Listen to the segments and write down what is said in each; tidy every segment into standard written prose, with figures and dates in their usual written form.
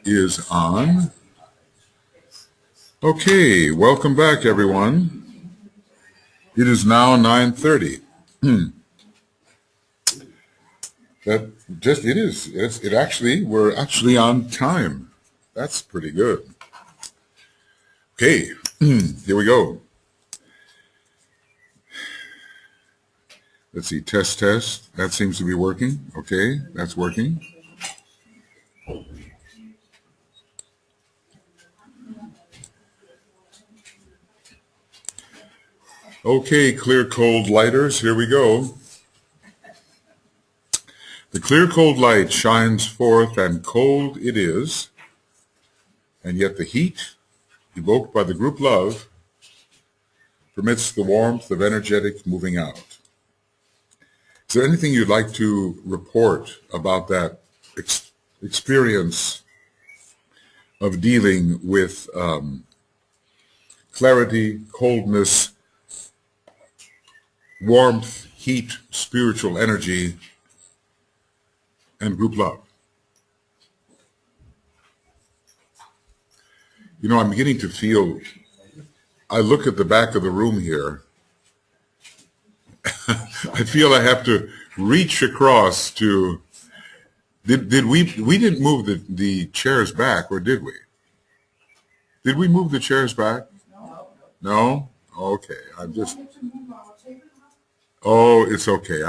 is on. Okay, welcome back, everyone. It is now 9:30. It is. We're actually on time. That's pretty good. Okay, here we go. Let's see, test. That seems to be working. Okay, that's working. Okay, clear cold lighters, here we go. The clear cold light shines forth, and cold it is, and yet the heat evoked by the group love permits the warmth of energetic moving out. Is there anything you'd like to report about that experience of dealing with clarity, coldness, warmth, heat, spiritual energy, and group love? You know, I'm beginning to feel, I look at the back of the room here, I feel I have to reach across to, we didn't move the chairs back, or did we? Did we move the chairs back? No? Okay, it's okay.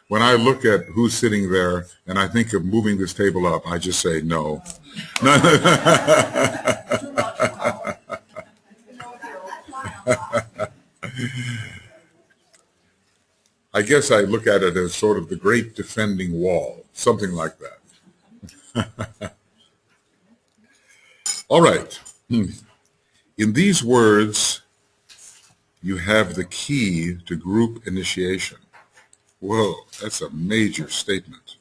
When I look at who's sitting there and I think of moving this table up, I just say no. I guess I look at it as sort of the great defending wall, something like that. All right. In these words, you have the key to group initiation. Whoa, that's a major statement.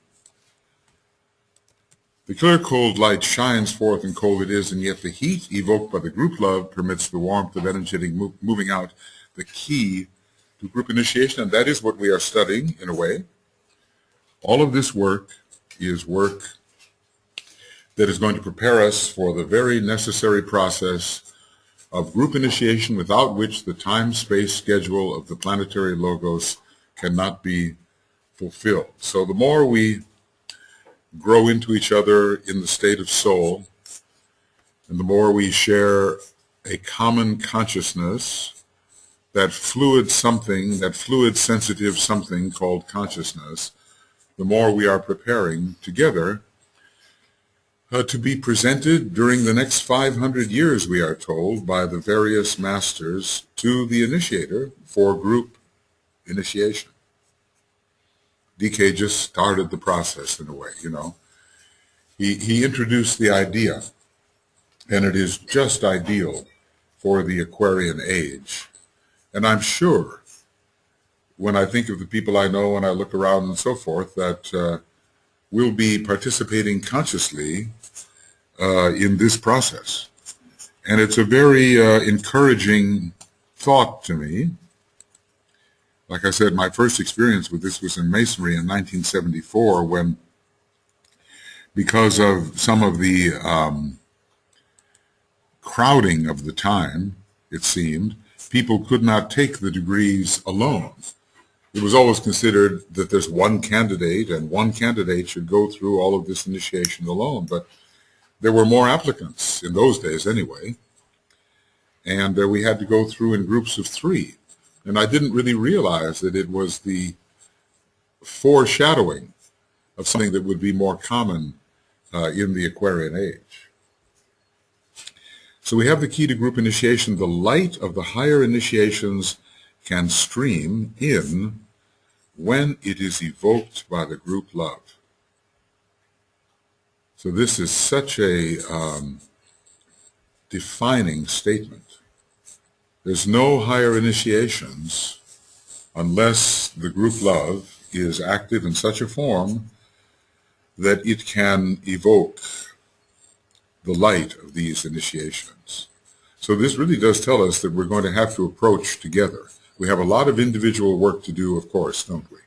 The clear cold light shines forth, and cold it is, and yet the heat evoked by the group love permits the warmth of energetic moving out, the key to group initiation, and that is what we are studying in a way. All of this work is work that is going to prepare us for the very necessary process of group initiation, without which the time-space schedule of the planetary logos cannot be fulfilled. So the more we grow into each other in the state of soul, and the more we share a common consciousness, that fluid sensitive something called consciousness, the more we are preparing together to be presented during the next 500 years, we are told, by the various masters to the initiator for group initiation. DK just started the process in a way, you know. He introduced the idea, and it is just ideal for the Aquarian age. And I'm sure, when I think of the people I know and I look around and so forth, that we'll be participating consciously in this process. And it's a very encouraging thought to me. Like I said, my first experience with this was in Masonry in 1974, when, because of some of the crowding of the time, it seemed, people could not take the degrees alone. It was always considered that there's one candidate, and one candidate should go through all of this initiation alone. But there were more applicants in those days anyway, and we had to go through in groups of 3. And I didn't really realize that it was the foreshadowing of something that would be more common in the Aquarian age. So we have the key to group initiation. The light of the higher initiations can stream in when it is evoked by the group love. So this is such a defining statement. There's no higher initiations unless the group love is active in such a form that it can evoke the light of these initiations. So this really does tell us that we're going to have to approach together. We have a lot of individual work to do, of course, don't we?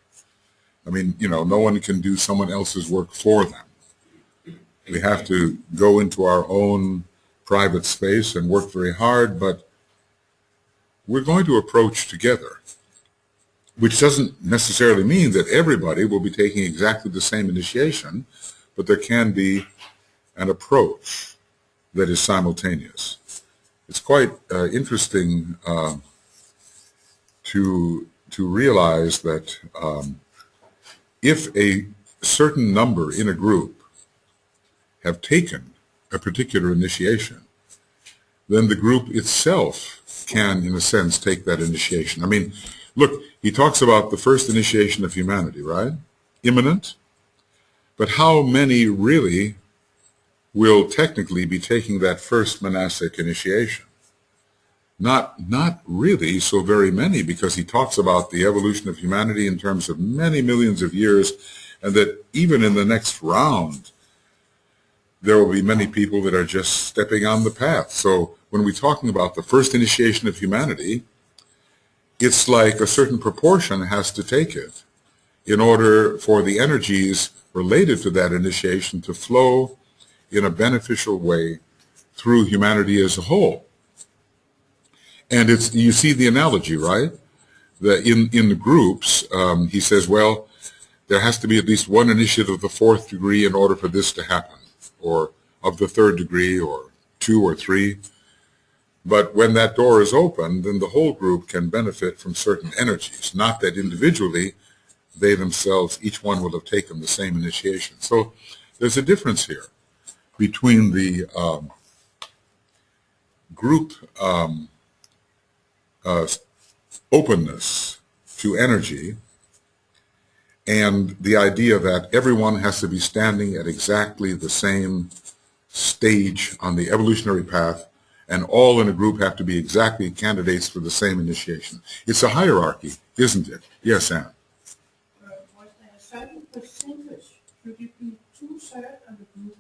I mean, you know, no one can do someone else's work for them. We have to go into our own private space and work very hard, but we're going to approach together, which doesn't necessarily mean that everybody will be taking exactly the same initiation, but there can be an approach that is simultaneous. It's quite interesting to realize that if a certain number in a group have taken a particular initiation, then the group itself can, in a sense, take that initiation. I mean, look, he talks about the first initiation of humanity, right? Imminent. But how many really will technically be taking that first monastic initiation? Not really so very many, because he talks about the evolution of humanity in terms of many millions of years, and that even in the next round, there will be many people that are just stepping on the path. So when we're talking about the first initiation of humanity, it's like a certain proportion has to take it in order for the energies related to that initiation to flow in a beneficial way through humanity as a whole. And you see the analogy, right? That in the groups, he says, well, there has to be at least one initiate of the fourth degree in order for this to happen, or of the third degree, or 2 or 3. But when that door is open, then the whole group can benefit from certain energies, not that individually they themselves, each one will have taken the same initiation. So there's a difference here between the group openness to energy and the idea that everyone has to be standing at exactly the same stage on the evolutionary path, and all in a group have to be exactly candidates for the same initiation. It's a hierarchy, isn't it? Yes, Anne? Was there a certain percentage? Should it be 2/3 of the group?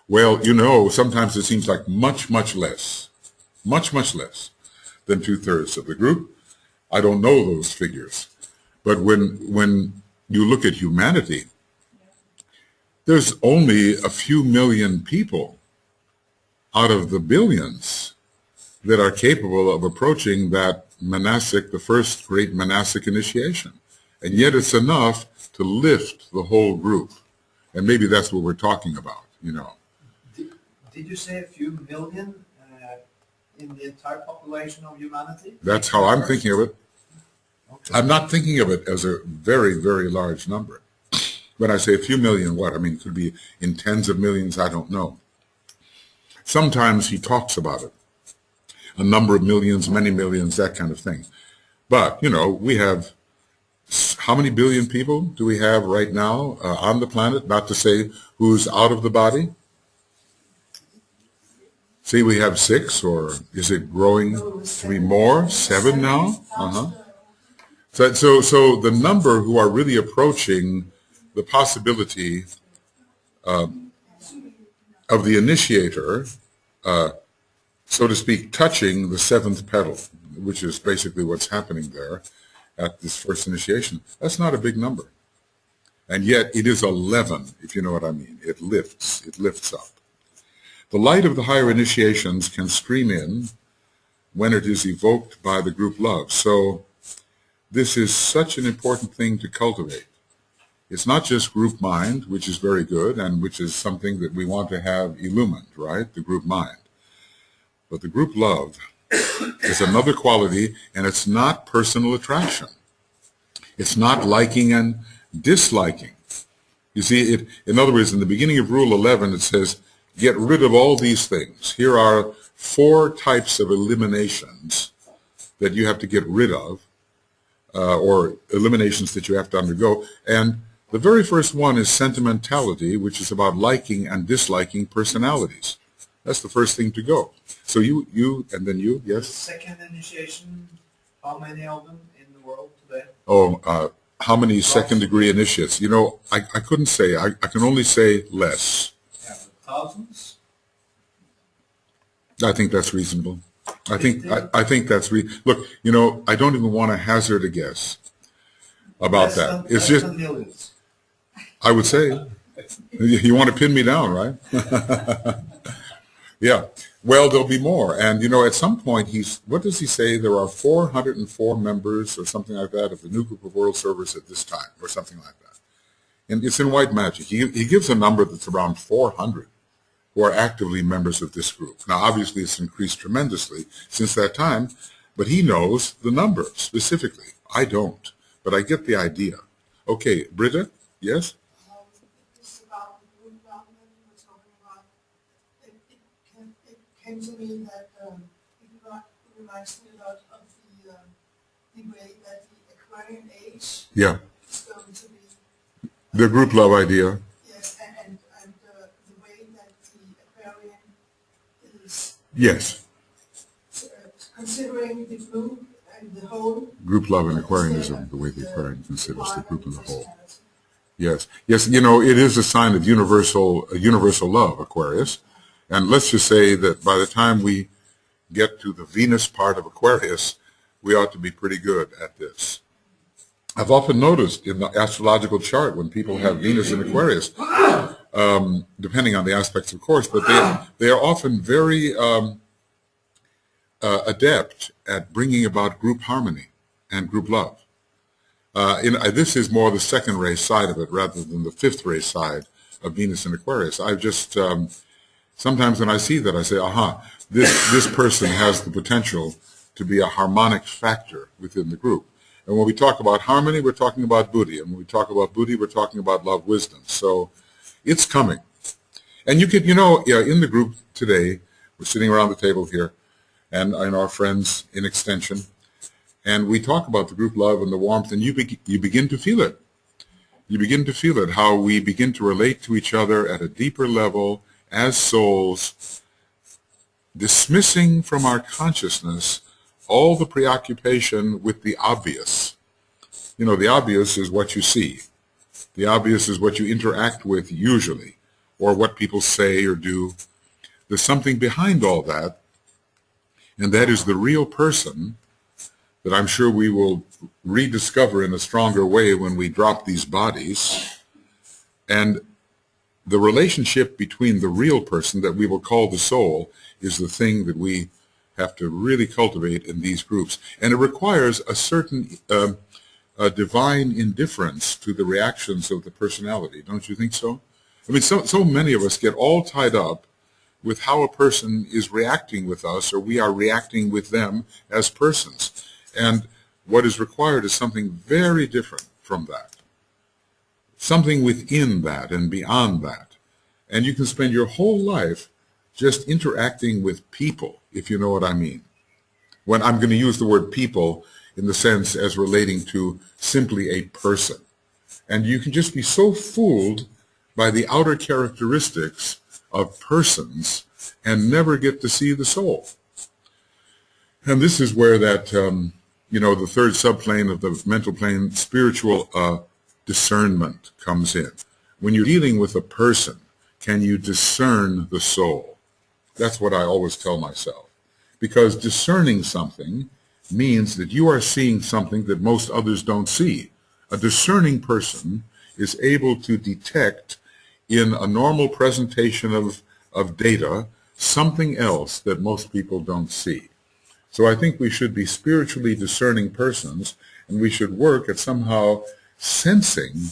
Well, you know, sometimes it seems like much less than 2/3 of the group. I don't know those figures. But when you look at humanity, there's only a few million people out of the billions that are capable of approaching that monastic, the first great monastic initiation. And yet it's enough to lift the whole group. And maybe that's what we're talking about, you know. Did you say a few million in the entire population of humanity? That's how I'm thinking of it. Okay. I'm not thinking of it as a very, very large number. When I say a few million, what? I mean, it could be in tens of millions, I don't know. Sometimes he talks about it. A number of millions, many millions, that kind of thing. But, you know, we have, how many billion people do we have right now on the planet? Not to say who's out of the body. See, we have 6, or is it growing to be more? 7 now? So the number who are really approaching the possibility of the initiator, so to speak, touching the 7th petal, which is basically what's happening there at this first initiation, that's not a big number. And yet it is 11, if you know what I mean. It lifts up. The light of the higher initiations can stream in when it is evoked by the group love. So this is such an important thing to cultivate. It's not just group mind, which is very good and which is something that we want to have illumined, right? The group mind. But the group love is another quality, and it's not personal attraction. It's not liking and disliking. You see, in other words, in the beginning of Rule 11, it says, get rid of all these things. Here are 4 types of eliminations that you have to get rid of, or eliminations that you have to undergo. And the very first one is sentimentality, which is about liking and disliking personalities. That's the first thing to go. So you, and then you, yes? Second initiation, how many of them in the world today? Oh, how many second degree initiates? You know, I couldn't say. I can only say less. Yeah, thousands? I think that's reasonable. I think that's look, you know, I don't even want to hazard a guess about that. It's just, millions. I would say, You want to pin me down, right? Yeah. Well, there'll be more. And, at some point, what does he say? There are 404 members or something like that of the new group of world servers at this time, or something like that. And it's in White Magic. He gives a number that's around 400 who are actively members of this group. Now, obviously, it's increased tremendously since that time, but he knows the number specifically. I don't, but I get the idea. Okay, Britta, yes? It's about the group development we're talking about. It came to me that reminds me a lot of the way that the Aquarian age Yeah, is going to be. the group love idea. Yes, and the way that the Aquarian is Yes, considering the group and the whole. group love and Aquarianism, the way the Aquarian considers the group and the whole. personality. Yes, yes, it is a sign of universal love, Aquarius. And let's just say that by the time we get to the Venus part of Aquarius, we ought to be pretty good at this. I've often noticed in the astrological chart when people have Venus in Aquarius, depending on the aspects, of course, but they are often very adept at bringing about group harmony and group love. This is more the second race side of it rather than the fifth race side of Venus in Aquarius. I just sometimes when I see that, I say, aha, this person has the potential to be a harmonic factor within the group. And when we talk about harmony, we're talking about Buddhi. And when we talk about Buddhi, we're talking about love, wisdom. So it's coming. And you could, in the group today, we're sitting around the table here, and our friends in extension, and we talk about the group love and the warmth, and you begin to feel it. You begin to feel it, how we begin to relate to each other at a deeper level as souls, dismissing from our consciousness all the preoccupation with the obvious. The obvious is what you see. The obvious is what you interact with usually, or what people say or do. There's something behind all that, and that is the real person that I'm sure we will rediscover in a stronger way when we drop these bodies. And the relationship between the real person that we will call the soul is the thing that we have to really cultivate in these groups. And it requires a certain divine indifference to the reactions of the personality. Don't you think so? I mean, so many of us get all tied up with how a person is reacting with us, or we are reacting with them as persons. And what is required is something very different from that. Something within that and beyond that. And you can spend your whole life just interacting with people, if you know what I mean. When I'm going to use the word people in the sense as relating to simply a person. And you can just be so fooled by the outer characteristics of persons and never get to see the soul. And this is where that, the third subplane of the mental plane, spiritual discernment comes in. When you're dealing with a person, can you discern the soul? That's what I always tell myself. Because discerning something means that you are seeing something that most others don't see. A discerning person is able to detect in a normal presentation of data something else that most people don't see. So I think we should be spiritually discerning persons, and we should work at somehow sensing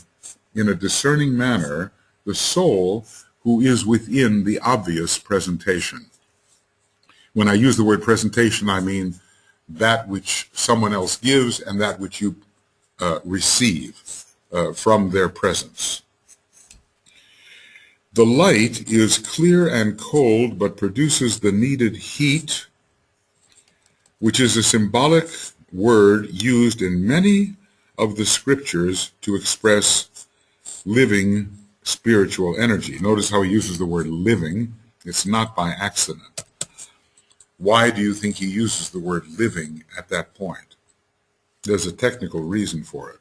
in a discerning manner the soul who is within the obvious presentation. When I use the word presentation, I mean that which someone else gives and that which you receive from their presence. The light is clear and cold, but produces the needed heat, which is a symbolic word used in many of the scriptures to express living spiritual energy. Notice how he uses the word living. It's not by accident. Why do you think he uses the word living at that point? There's a technical reason for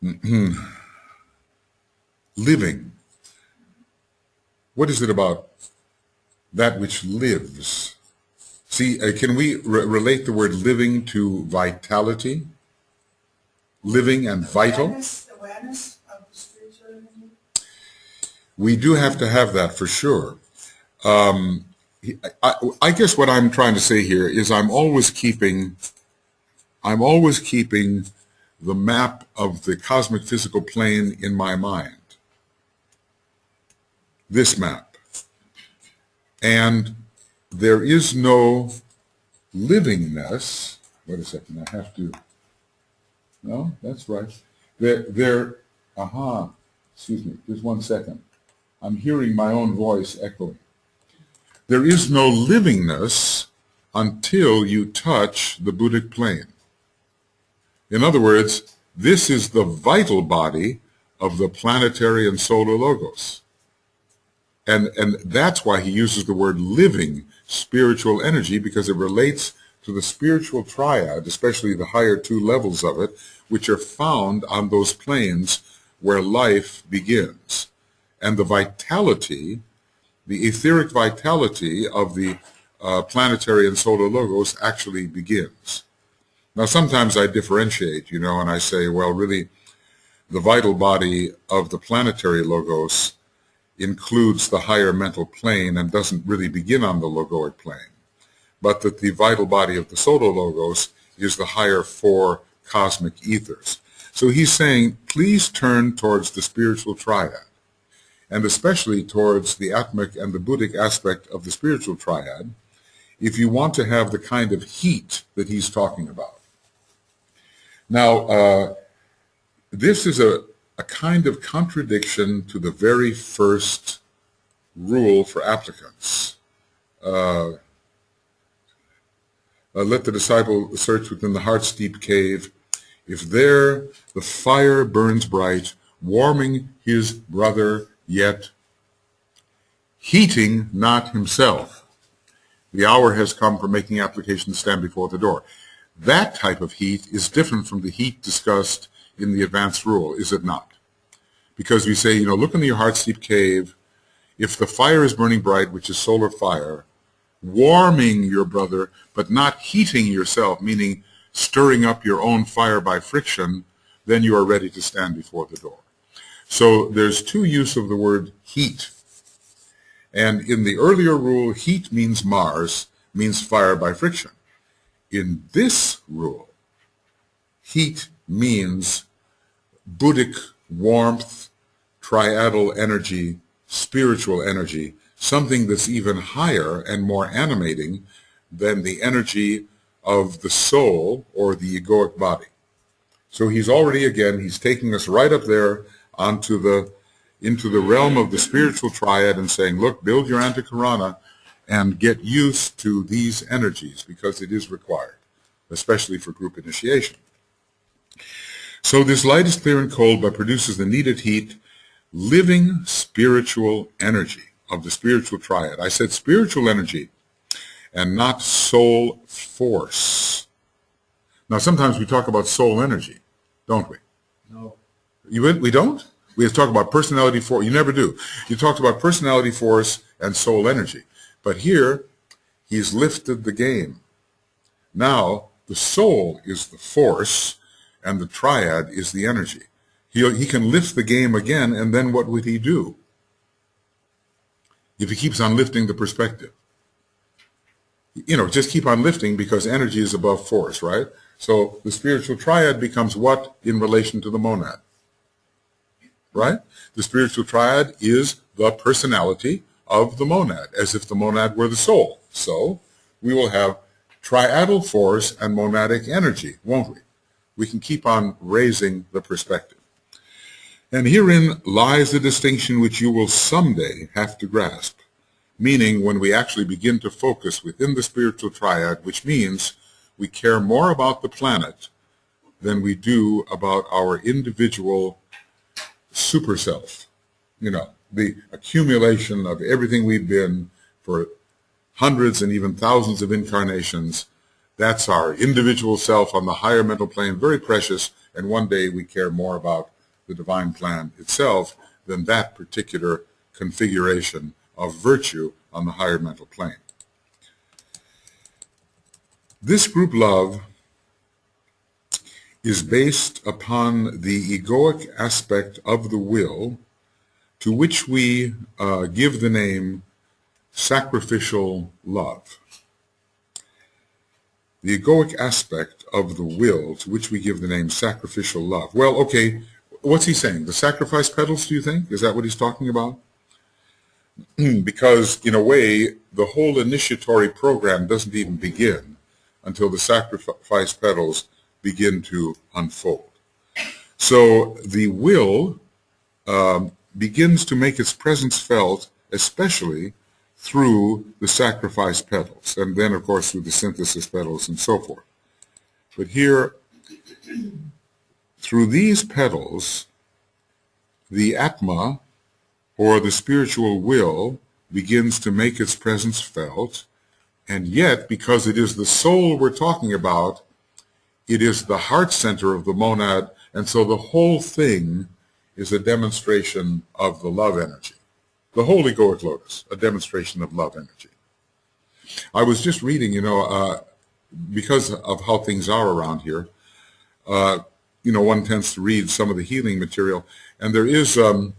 it. Living. What is it about that which lives? See, can we relate the word living to vitality? Living and vital? Awareness of We do have to have that for sure. I guess what I'm trying to say here is I'm always keeping the map of the cosmic physical plane in my mind. This map. And there is no livingness. Wait a second, I have to. No, that's right. Excuse me, just 1 second. I'm hearing my own voice echoing. There is no livingness until you touch the Buddhic plane. In other words, this is the vital body of the planetary and solar logos. And that's why he uses the word living spiritual energy, because it relates to the spiritual triad, especially the higher two levels of it, which are found on those planes where life begins. And the vitality, the etheric vitality of the planetary and solar logos actually begins. Now, sometimes I differentiate, and I say, well, really, the vital body of the planetary logos includes the higher mental plane and doesn't really begin on the logoic plane, but that the vital body of the solar logos is the higher four cosmic ethers. So he's saying, please turn towards the spiritual triad, and especially towards the Atmic and the Buddhic aspect of the spiritual triad, if you want to have the kind of heat that he's talking about. Now, this is a kind of contradiction to the very first rule for applicants. Let the disciple search within the heart's deep cave. If there the fire burns bright, warming his brother, yet heating not himself, the hour has come for making application to stand before the door. That type of heat is different from the heat discussed in the advanced rule, is it not? Because we say, look into your heart's deep cave. If the fire is burning bright, which is solar fire, warming your brother, but not heating yourself, meaning stirring up your own fire by friction, then you are ready to stand before the door. So there's two use of the word heat. And in the earlier rule, heat means Mars, means fire by friction. In this rule, heat means Buddhic warmth, triadal energy, spiritual energy, something that's even higher and more animating than the energy of the soul or the egoic body. So he's taking us right up there into the realm of the spiritual triad and saying, look, build your antikarana and get used to these energies, because it is required, especially for group initiation. So this light is clear and cold, but produces the needed heat, living spiritual energy of the spiritual triad. I said spiritual energy and not soul force. Now, sometimes we talk about soul energy, don't we? No. We don't? We talk about personality force. You never do. You talked about personality force and soul energy. But here, he's lifted the game. Now, the soul is the force, and the triad is the energy. He can lift the game again, and then what would he do if he keeps on lifting the perspective? Just keep on lifting, because energy is above force, right? So the spiritual triad becomes what in relation to the monad? Right? The spiritual triad is the personality of the monad, as if the monad were the soul. So we will have triadal force and monadic energy, won't we? We can keep on raising the perspective. And herein lies the distinction which you will someday have to grasp, meaning when we actually begin to focus within the spiritual triad, which means we care more about the planet than we do about our individual super self. The accumulation of everything we've been for hundreds and even thousands of incarnations. That's our individual self on the higher mental plane, very precious, and one day we care more about the divine plan itself than that particular configuration of virtue on the higher mental plane. This group love is based upon the egoic aspect of the will to which we give the name sacrificial love. The egoic aspect of the will to which we give the name sacrificial love. Well, okay, what's he saying? The sacrifice petals, do you think? Is that what he's talking about? Because, in a way, the whole initiatory program doesn't even begin until the sacrifice petals begin to unfold. So the will begins to make its presence felt, especially through the sacrifice petals, and then, of course, through the synthesis petals and so forth. But here, through these petals, the Atma, or the spiritual will, begins to make its presence felt, and yet, because it is the soul we're talking about, it is the heart center of the monad, and so the whole thing is a demonstration of the love energy. The whole egoic lotus, a demonstration of love energy. I was just reading, because of how things are around here, one tends to read some of the healing material, and there is, in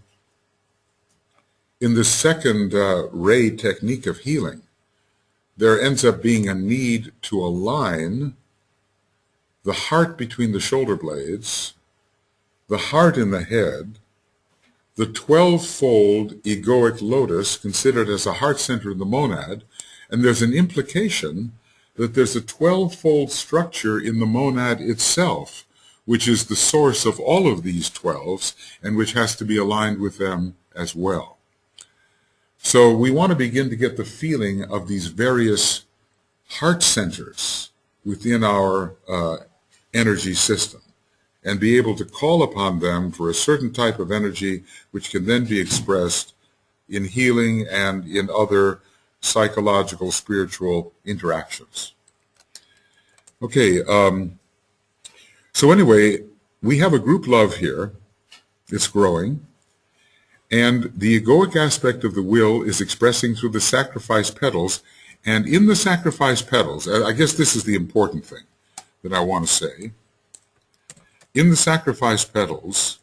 the second ray technique of healing, there ends up being a need to align the heart between the shoulder blades, the heart in the head, the 12-fold egoic lotus considered as a heart center of the monad, and there's an implication that there's a 12-fold structure in the monad itself, which is the source of all of these 12s, and which has to be aligned with them as well. So we want to begin to get the feeling of these various heart centers within our energy system, and be able to call upon them for a certain type of energy which can then be expressed in healing and in other psychological, spiritual interactions. Okay, so anyway, we have a group love here. It's growing. And the egoic aspect of the will is expressing through the sacrifice petals. And in the sacrifice petals, I guess this is the important thing that I want to say. In the sacrifice petals,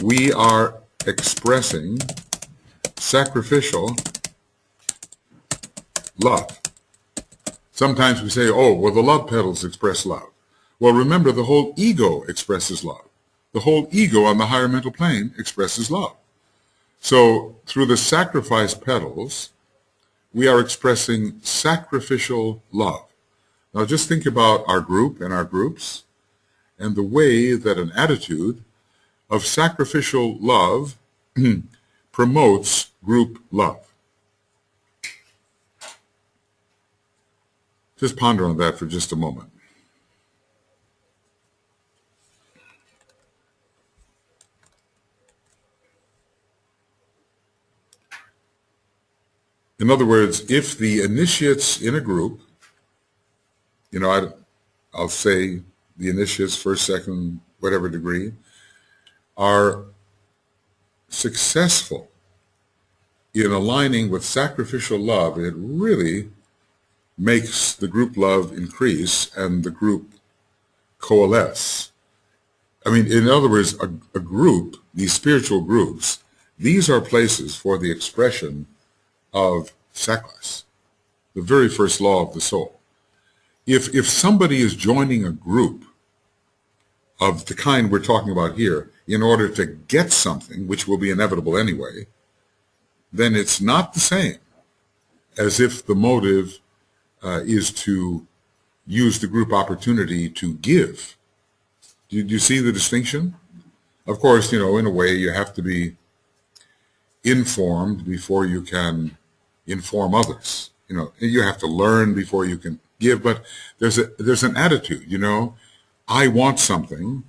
we are expressing sacrificial love. Sometimes we say, oh, well, the love petals express love. Well, remember, the whole ego expresses love. The whole ego on the higher mental plane expresses love. So through the sacrifice petals, we are expressing sacrificial love. Now just think about our group and our groups, and the way that an attitude of sacrificial love promotes group love. Just ponder on that for just a moment. In other words, if the initiates in a group, I'll say the initiates, first, second, whatever degree, are successful in aligning with sacrificial love, it really makes the group love increase and the group coalesce. I mean, in other words, a group, these spiritual groups, these are places for the expression of sacrifice, the very first law of the soul. If somebody is joining a group of the kind we're talking about here in order to get something, which will be inevitable anyway, then it's not the same as if the motive is to use the group opportunity to give. Do you see the distinction? Of course, in a way you have to be informed before you can inform others. You have to learn before you can give, but there's an attitude, I want something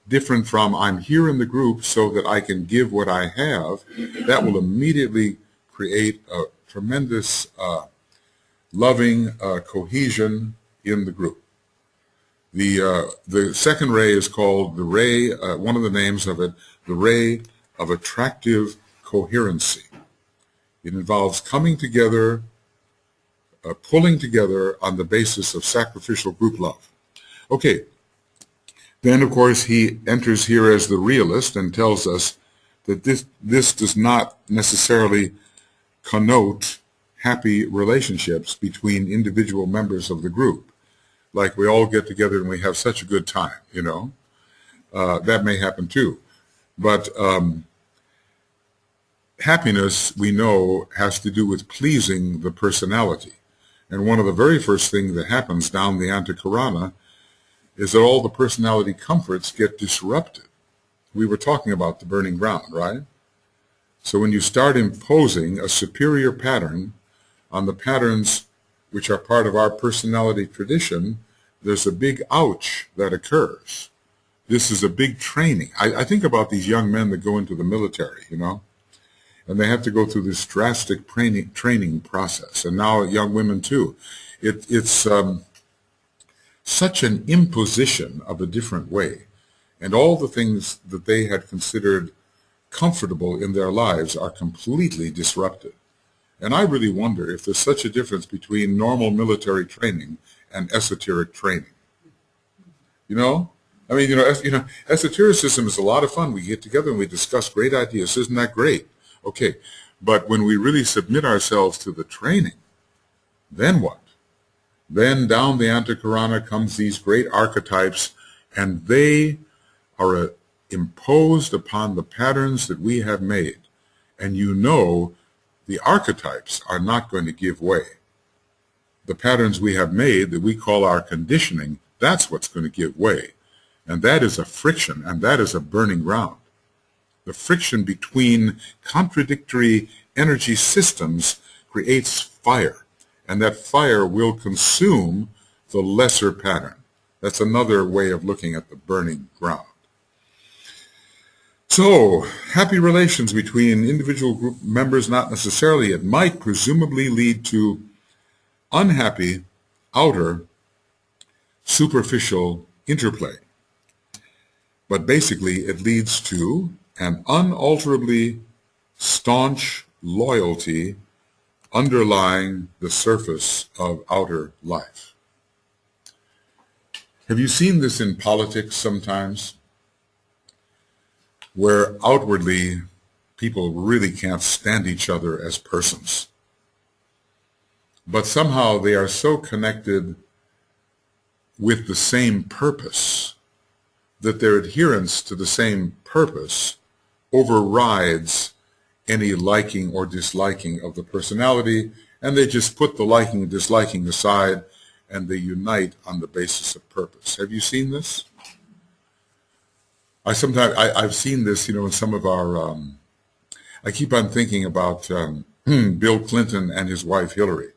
different from I'm here in the group so that I can give what I have. That will immediately create a tremendous loving cohesion in the group. The second ray is called the ray, one of the names of it, the ray of attractive coherency. It involves coming together, pulling together on the basis of sacrificial group love. Okay, Then, of course, he enters here as the realist and tells us that this does not necessarily connote happy relationships between individual members of the group. Like we all get together and we have such a good time, you know. That may happen too. But happiness, we know, has to do with pleasing the personality. And one of the very first things that happens down the Antakarana is that all the personality comforts get disrupted. We were talking about the burning ground, right? So when you start imposing a superior pattern on the patterns which are part of our personality tradition, there's a big ouch that occurs. This is a big training. I think about these young men that go into the military, you know, and they have to go through this drastic training process. And now young women too. It's such an imposition of a different way. And all the things that they had considered comfortable in their lives are completely disrupted. And I really wonder if there's such a difference between normal military training and esoteric training. You know? I mean, esotericism is a lot of fun. We get together and we discuss great ideas. Isn't that great? Okay. But when we really submit ourselves to the training, then what? Then down the Antakarana comes these great archetypes, and they are imposed upon the patterns that we have made. And you know the archetypes are not going to give way. The patterns we have made that we call our conditioning, that's what's going to give way. And that is a friction, and that is a burning ground. The friction between contradictory energy systems creates fire, and that fire will consume the lesser pattern. That's another way of looking at the burning ground. So, happy relations between individual group members, not necessarily. It might presumably lead to unhappy, outer, superficial interplay. But basically, it leads to an unalterably staunch loyalty underlying the surface of outer life. Have you seen this in politics sometimes? Where outwardly people really can't stand each other as persons. But somehow they are so connected with the same purpose that their adherence to the same purpose overrides any liking or disliking of the personality, and they just put the liking and disliking aside and they unite on the basis of purpose. Have you seen this? I've seen this, in some of our, I keep on thinking about Bill Clinton and his wife Hillary,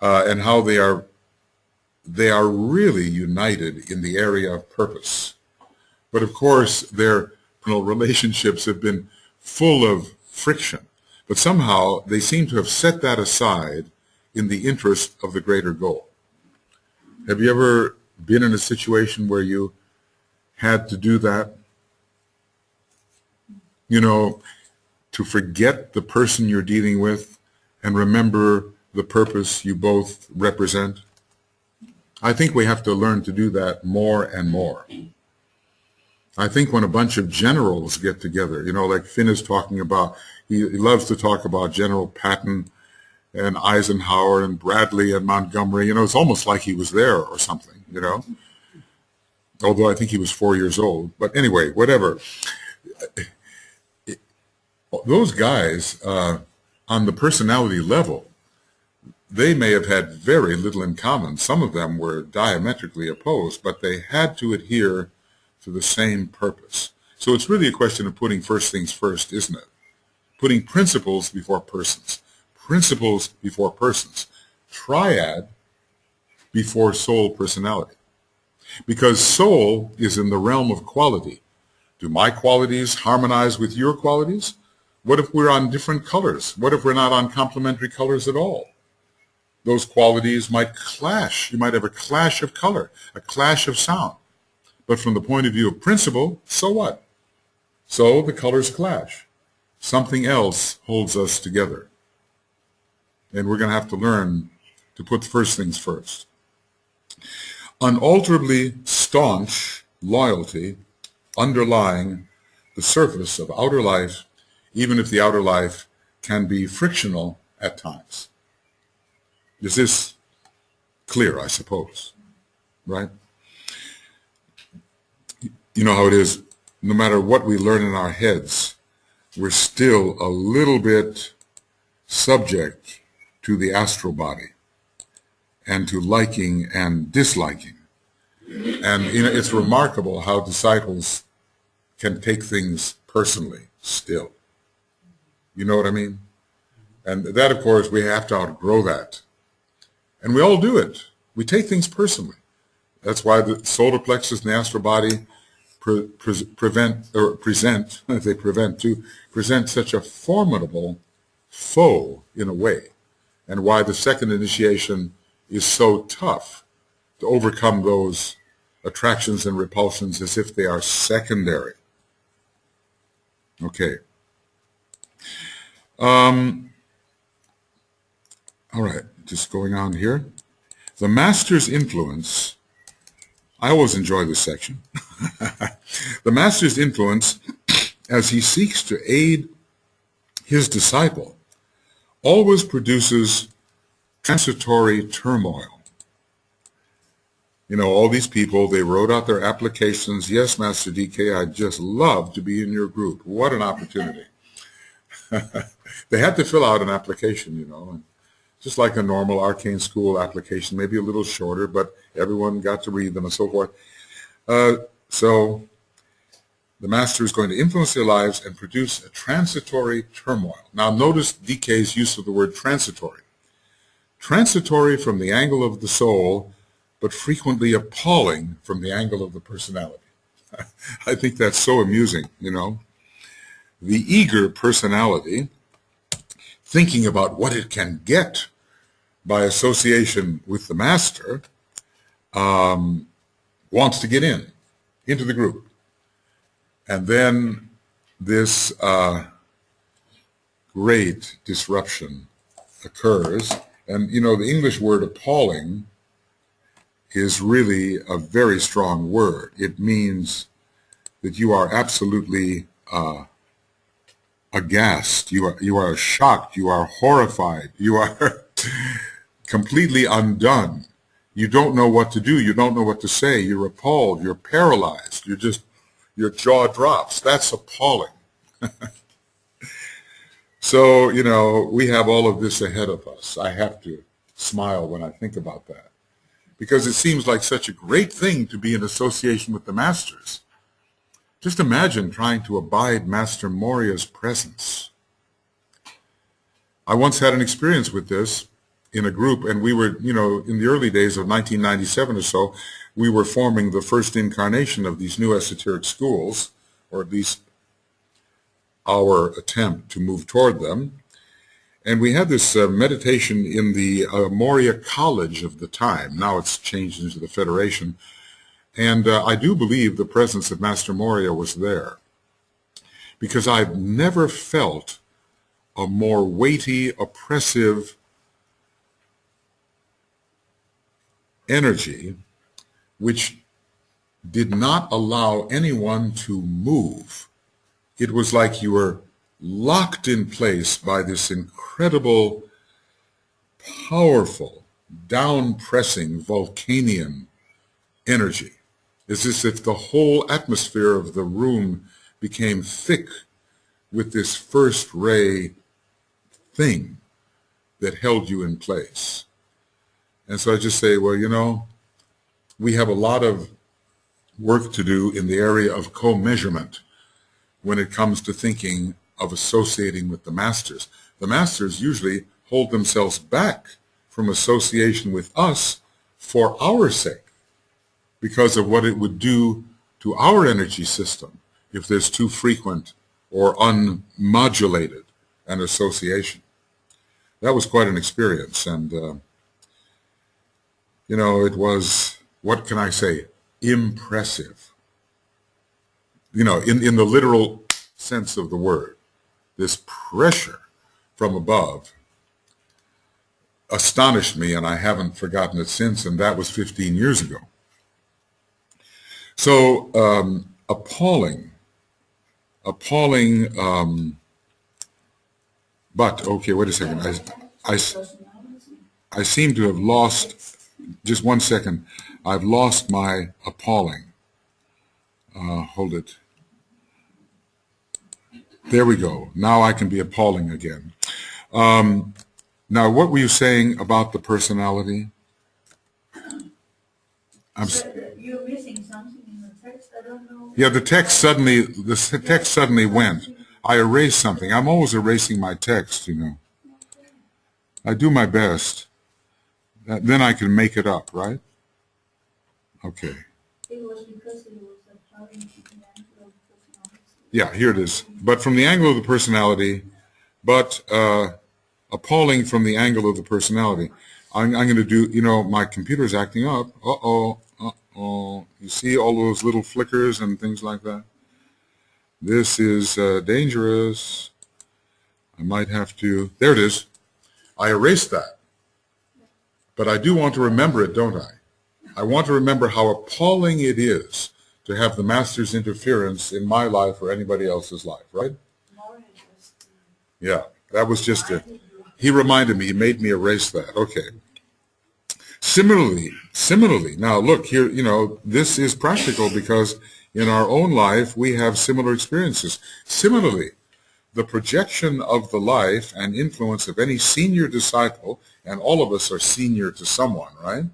and how they are really united in the area of purpose. But of course, their relationships have been full of friction. But somehow they seem to have set that aside in the interest of the greater goal. Have you ever been in a situation where you had to do that? To forget the person you're dealing with and remember the purpose you both represent? I think we have to learn to do that more and more. I think when a bunch of generals get together, like Finn is talking about, he loves to talk about General Patton and Eisenhower and Bradley and Montgomery. It's almost like he was there or something, although I think he was 4 years old. But anyway, whatever. Those guys, on the personality level, they may have had very little in common. Some of them were diametrically opposed, but they had to adhere to the same purpose. So it's really a question of putting first things first, isn't it? Putting principles before persons. Principles before persons. Triad before soul personality. Because soul is in the realm of quality. Do my qualities harmonize with your qualities? What if we're on different colors? What if we're not on complementary colors at all? Those qualities might clash. You might have a clash of color, a clash of sound. But from the point of view of principle, so what? So the colors clash. Something else holds us together. And we're going to have to learn to put first things first. unalterably staunch loyalty underlying the surface of outer life, even if the outer life can be frictional at times. Is this clear, I suppose? Right? You know how it is, no matter what we learn in our heads, we're still a little bit subject to the astral body and to liking and disliking. And it's remarkable how disciples can take things personally still. You know what I mean? And that, of course, we have to outgrow that. And we all do it. We take things personally. That's why the solar plexus and the astral body present such a formidable foe in a way, and why the second initiation is so tough to overcome those attractions and repulsions as if they are secondary. Okay. All right, just going on here. The master's influence, I always enjoy this section. The master's influence, as he seeks to aid his disciple, always produces transitory turmoil. You know, all these people, they wrote out their applications. Yes, Master DK, I'd just love to be in your group. What an opportunity. They had to fill out an application, you know, just like a normal arcane school application, maybe a little shorter, but everyone got to read them and so forth. So the master is going to influence their lives and produce a transitory turmoil. Now notice DK's use of the word transitory. Transitory from the angle of the soul, but frequently appalling from the angle of the personality. I think that's so amusing, you know. The eager personality, thinking about what it can get by association with the master, wants to get into the group. And then this great disruption occurs. And, you know, the English word appalling is really a very strong word. It means that you are absolutely aghast, you are shocked, you are horrified, you are completely undone. You don't know what to do, you don't know what to say, you're appalled, you're paralyzed, your jaw drops. That's appalling. So, you know, we have all of this ahead of us. I have to smile when I think about that, because it seems like such a great thing to be in association with the masters. Just imagine trying to abide Master Moria's presence. I once had an experience with this in a group, and we were, you know, in the early days of 1997 or so, we were forming the first incarnation of these new esoteric schools, or at least our attempt to move toward them. And we had this meditation in the Moria College of the time. Now it's changed into the Federation. And I do believe the presence of Master Moria was there, because I've never felt a more weighty, oppressive energy which did not allow anyone to move. It was like you were locked in place by this incredible, powerful, down-pressing, Vulcanian energy. It's as if the whole atmosphere of the room became thick with this first ray thing that held you in place. And so I just say, well, you know, we have a lot of work to do in the area of co-measurement when it comes to thinking of associating with the masters. The masters usually hold themselves back from association with us for our sake, because of what it would do to our energy system if there's too frequent or unmodulated an association. That was quite an experience, and you know, it was, what can I say, impressive. You know, in the literal sense of the word, this pressure from above astonished me, and I haven't forgotten it since, and that was 15 years ago. So, appalling, appalling, but, okay, wait a second. I seem to have lost, just one second. I've lost my appalling. Hold it. There we go. Now I can be appalling again. Now, what were you saying about the personality? You're missing something in the text. I don't know. Yeah, the text suddenly went. I erased something. I'm always erasing my text, you know. I do my best. Then I can make it up, right? Okay. It was because it was appalling from the angle of personality. Yeah, here it is. But from the angle of the personality, but appalling from the angle of the personality. I'm going to do, you know, my computer's acting up. Uh-oh, uh-oh. You see all those little flickers and things like that? This is dangerous. I might have to, there it is. I erased that. But I do want to remember it, don't I? I want to remember how appalling it is to have the master's interference in my life or anybody else's life, right? Yeah, that was just it. He reminded me, he made me erase that. Okay. Similarly, now look here, you know, this is practical because in our own life we have similar experiences. Similarly, the projection of the life and influence of any senior disciple, and all of us are senior to someone, right,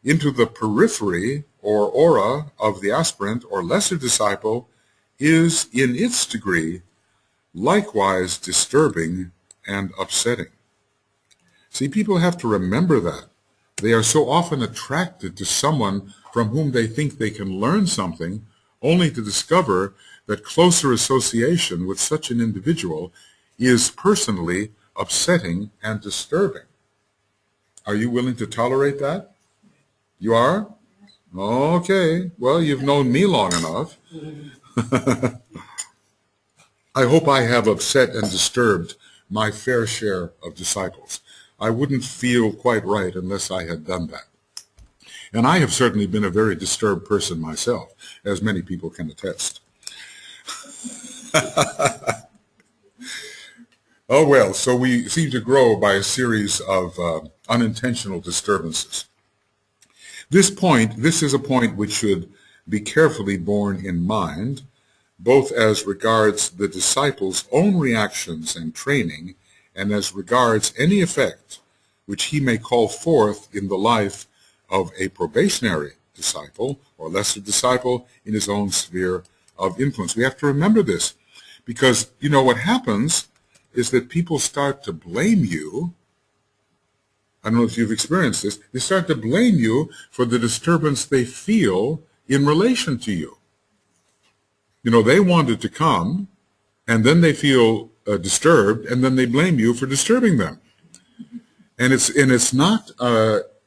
into the periphery or aura of the aspirant or lesser disciple is, in its degree, likewise disturbing and upsetting. See, people have to remember that. They are so often attracted to someone from whom they think they can learn something, only to discover that closer association with such an individual is personally upsetting and disturbing. Are you willing to tolerate that? You are? Okay. Well, you've known me long enough. I hope I have upset and disturbed my fair share of disciples. I wouldn't feel quite right unless I had done that. And I have certainly been a very disturbed person myself, as many people can attest. Oh well, so we seem to grow by a series of unintentional disturbances. This is a point which should be carefully borne in mind, both as regards the disciple's own reactions and training, and as regards any effect which he may call forth in the life of a probationary disciple or lesser disciple in his own sphere of influence. We have to remember this because, you know, what happens is that people start to blame you. I don't know if you've experienced this. They start to blame you for the disturbance they feel in relation to you. You know, they wanted to come, and then they feel disturbed, and then they blame you for disturbing them. And it's not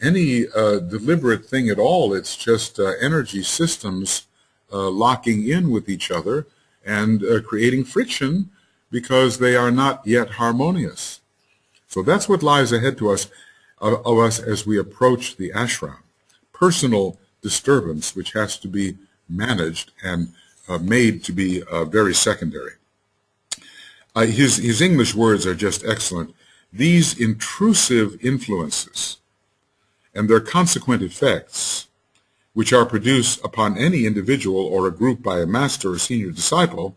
any deliberate thing at all. It's just energy systems locking in with each other and creating friction because they are not yet harmonious. So that's what lies ahead to us of us as we approach the ashram. Personal disturbance, which has to be managed and made to be very secondary. His English words are just excellent. These intrusive influences and their consequent effects, which are produced upon any individual or a group by a master or senior disciple,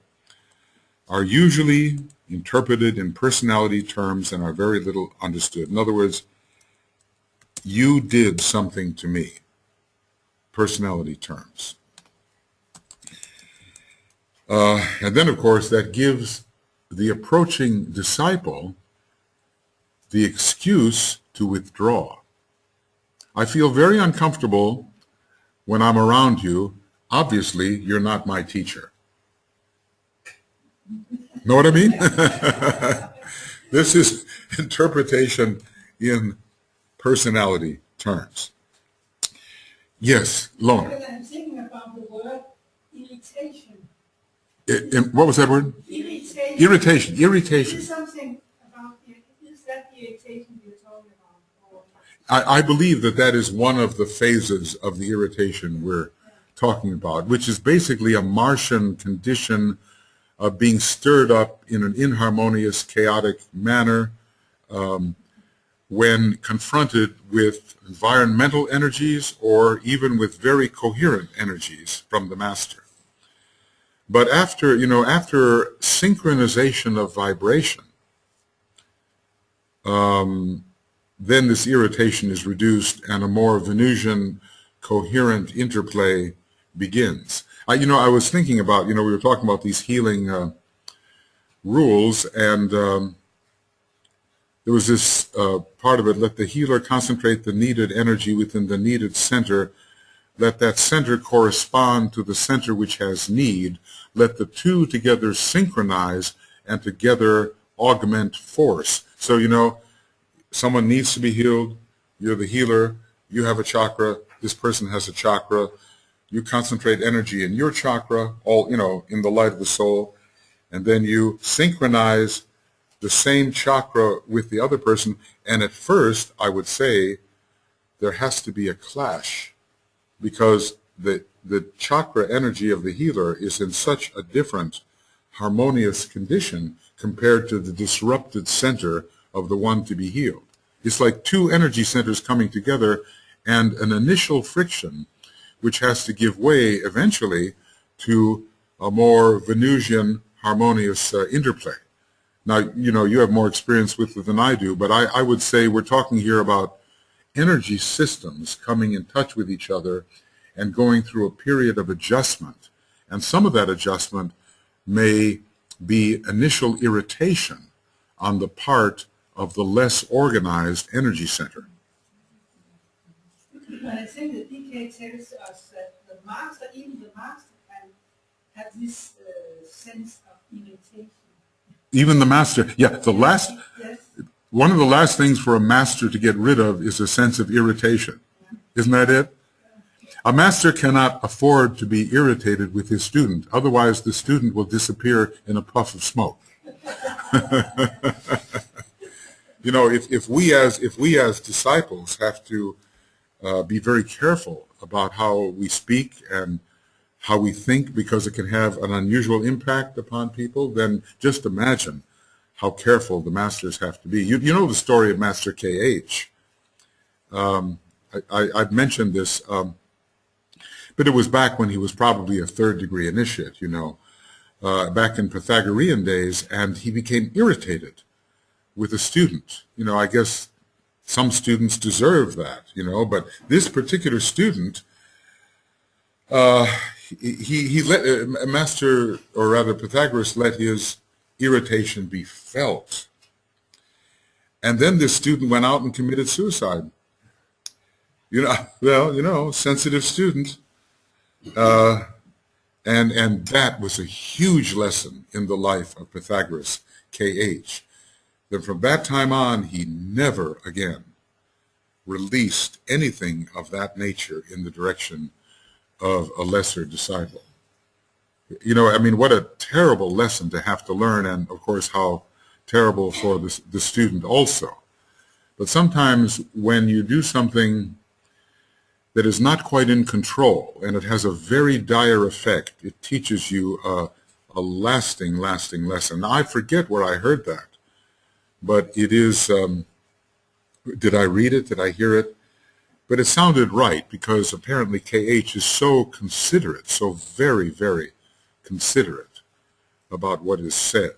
are usually interpreted in personality terms and are very little understood. In other words, you did something to me, personality terms. And then, of course, that gives the approaching disciple the excuse to withdraw. I feel very uncomfortable when I'm around you. Obviously, you're not my teacher. Know what I mean? This is interpretation in personality terms. Yes, Lona. I'm thinking about the word irritation. What was that word? Irritation. Irritation. Is something about is that the irritation you're talking about? Or? I believe that is one of the phases of the irritation we're talking about, which is basically a Martian condition of being stirred up in an inharmonious, chaotic manner when confronted with environmental energies or even with very coherent energies from the master. But after synchronization of vibration, then this irritation is reduced and a more Venusian coherent interplay begins. I was thinking about, we were talking about these healing rules, and there was this part of it: let the healer concentrate the needed energy within the needed center. Let that center correspond to the center which has need. Let the two together synchronize and together augment force. So, someone needs to be healed. You're the healer. You have a chakra. This person has a chakra. You concentrate energy in your chakra, all, in the light of the soul. And then you synchronize the same chakra with the other person. And at first, I would say there has to be a clash, because the chakra energy of the healer is in such a different harmonious condition compared to the disrupted center of the one to be healed. It's like two energy centers coming together and an initial friction which has to give way eventually to a more Venusian harmonious interplay. Now, you have more experience with it than I do, but I would say we're talking here about energy systems coming in touch with each other and going through a period of adjustment. And some of that adjustment may be initial irritation on the part of the less organized energy center. But I think that DK tells us that even the master can have this sense of irritation. Even the master, Yes. One of the last things for a master to get rid of is a sense of irritation. Isn't that it? A master cannot afford to be irritated with his student. Otherwise, the student will disappear in a puff of smoke. If we as disciples have to be very careful about how we speak and how we think, because it can have an unusual impact upon people, then just imagine how careful the masters have to be. You know the story of Master K.H. I've mentioned this, but it was back when he was probably a third-degree initiate, back in Pythagorean days, and he became irritated with a student. I guess some students deserve that, but this particular student, he let Master, or rather Pythagoras, let his irritation be felt. And then this student went out and committed suicide. Sensitive student. And that was a huge lesson in the life of Pythagoras, K.H. Then from that time on, he never again released anything of that nature in the direction of a lesser disciple. What a terrible lesson to have to learn, and of course how terrible for the student also. But sometimes when you do something that is not quite in control and it has a very dire effect, it teaches you a lasting lesson. Now, I forget where I heard that, but it is, did I read it? Did I hear it? But it sounded right, because apparently K.H. is so considerate, so very, very considerate about what is said.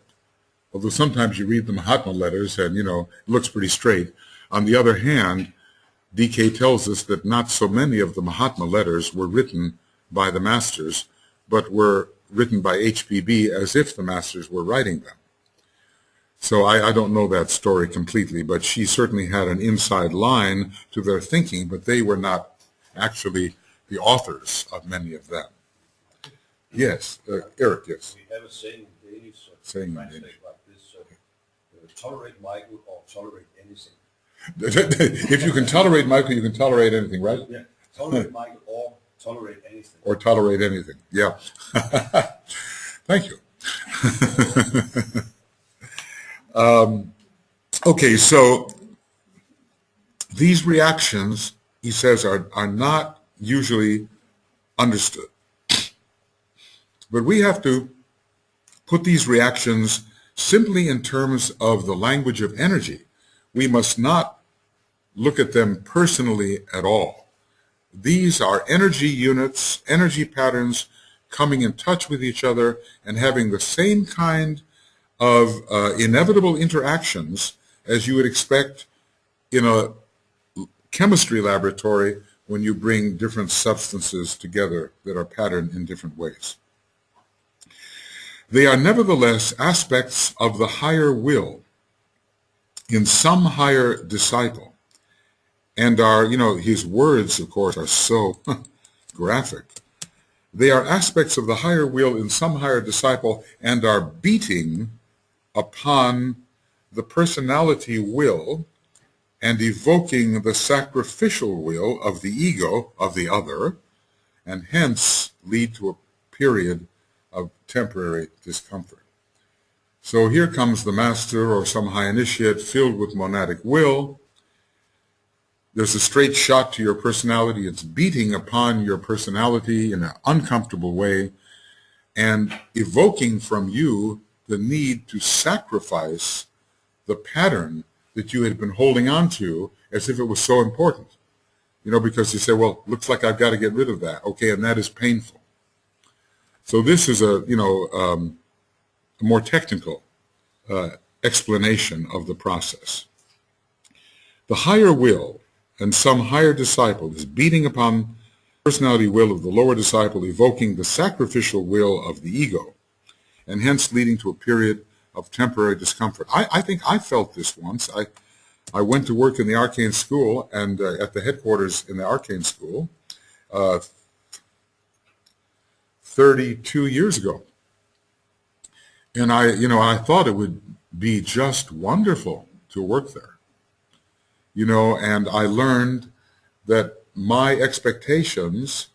Although sometimes you read the Mahatma letters and, it looks pretty straight. On the other hand, DK tells us that not so many of the Mahatma letters were written by the masters, but were written by HPB as if the masters were writing them. So I don't know that story completely, but she certainly had an inside line to their thinking, but they were not actually the authors of many of them. Yes, Eric, yes. We have a saying in Danish, Saying in translate Danish. like this, tolerate Michael or tolerate anything. If you can tolerate Michael, you can tolerate anything, right? Yeah, tolerate Michael or tolerate anything. Or tolerate anything, yeah. Thank you. Okay, so these reactions, he says, are not usually understood. But we have to put these reactions simply in terms of the language of energy. We must not look at them personally at all. These are energy units, energy patterns coming in touch with each other and having the same kind of inevitable interactions as you would expect in a chemistry laboratory when you bring different substances together that are patterned in different ways. They are nevertheless aspects of the higher will in some higher disciple, and are, his words, of course, are so graphic. They are aspects of the higher will in some higher disciple and are beating upon the personality will and evoking the sacrificial will of the ego of the other, and hence lead to a period of temporary discomfort. So here comes the master or some high initiate filled with monadic will. There's a straight shot to your personality. It's beating upon your personality in an uncomfortable way and evoking from you the need to sacrifice the pattern that you had been holding on to as if it was so important. Because you say, well, looks like I've got to get rid of that. Okay, and that is painful. So this is a more technical explanation of the process. The higher will and some higher disciple is beating upon personality will of the lower disciple, evoking the sacrificial will of the ego, and hence leading to a period of temporary discomfort. I think I felt this once. I went to work in the arcane school and at the headquarters in the arcane school 32 years ago. And I thought it would be just wonderful to work there. And I learned that my expectations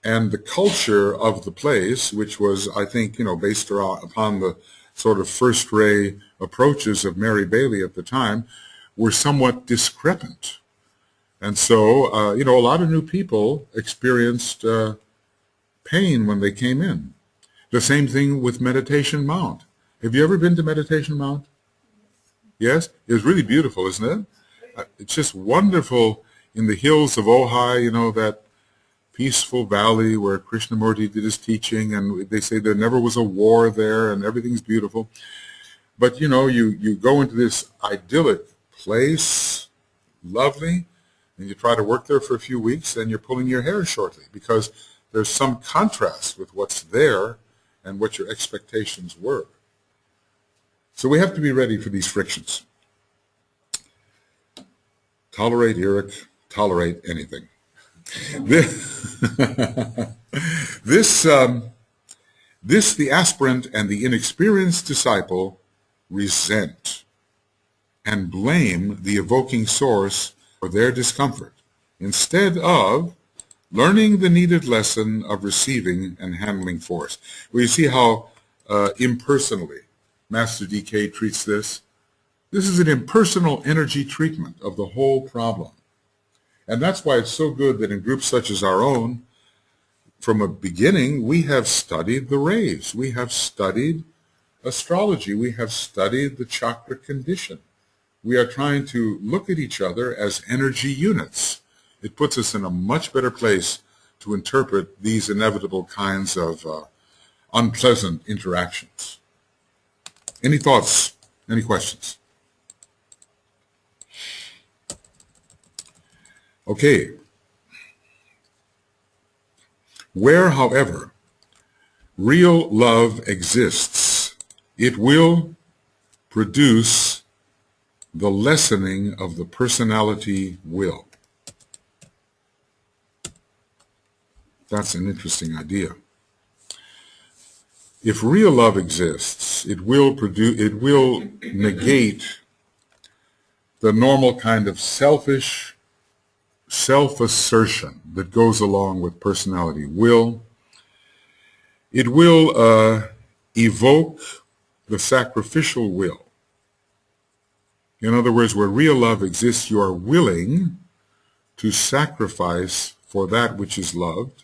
and the culture of the place, which was, I think, based upon the sort of first-ray approaches of Mary Bailey at the time, were somewhat discrepant. And so, a lot of new people experienced pain when they came in. The same thing with Meditation Mount. Have you ever been to Meditation Mount? Yes? It was really beautiful, isn't it? It's just wonderful in the hills of Ojai, that peaceful valley where Krishnamurti did his teaching, and they say there never was a war there and everything's beautiful. But, you go into this idyllic place, lovely, and you try to work there for a few weeks and you're pulling your hair shortly because there's some contrast with what's there and what your expectations were. So we have to be ready for these frictions. Tolerate, Eric, tolerate anything. This, the aspirant and the inexperienced disciple resent and blame the evoking source for their discomfort, instead of learning the needed lesson of receiving and handling force. Well, you see how impersonally Master DK treats this? This is an impersonal energy treatment of the whole problem. And that's why it's so good that in groups such as our own, from a beginning, we have studied the rays. We have studied astrology. We have studied the chakra condition. We are trying to look at each other as energy units. It puts us in a much better place to interpret these inevitable kinds of unpleasant interactions. Any thoughts? Any questions? Okay. Where, however, real love exists, it will produce the lessening of the personality will. That's an interesting idea. If real love exists, it will negate the normal kind of selfish self-assertion that goes along with personality will. It will evoke the sacrificial will. In other words, where real love exists, you are willing to sacrifice for that which is loved.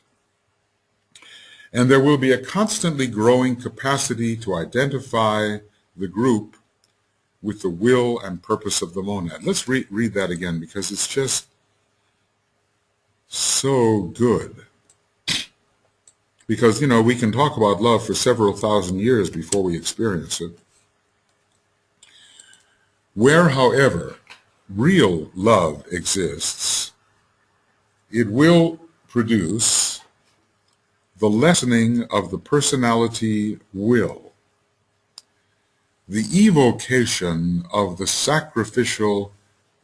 And there will be a constantly growing capacity to identify the group with the will and purpose of the monad. Let's read that again because it's just so good. Because, you know, we can talk about love for several thousand years before we experience it. Where, however, real love exists, it will produce the lessening of the personality will, the evocation of the sacrificial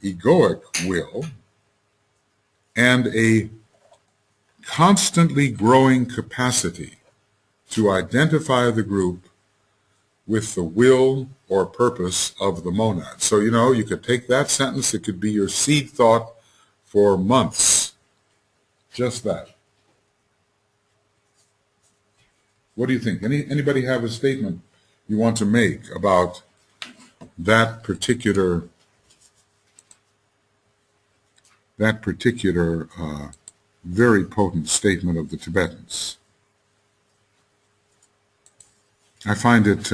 egoic will, and a constantly growing capacity to identify the group with the will or purpose of the monad. So, you know, you could take that sentence, it could be your seed thought for months. Just that. What do you think? Anybody have a statement you want to make about that particular very potent statement of the Tibetans? I find it,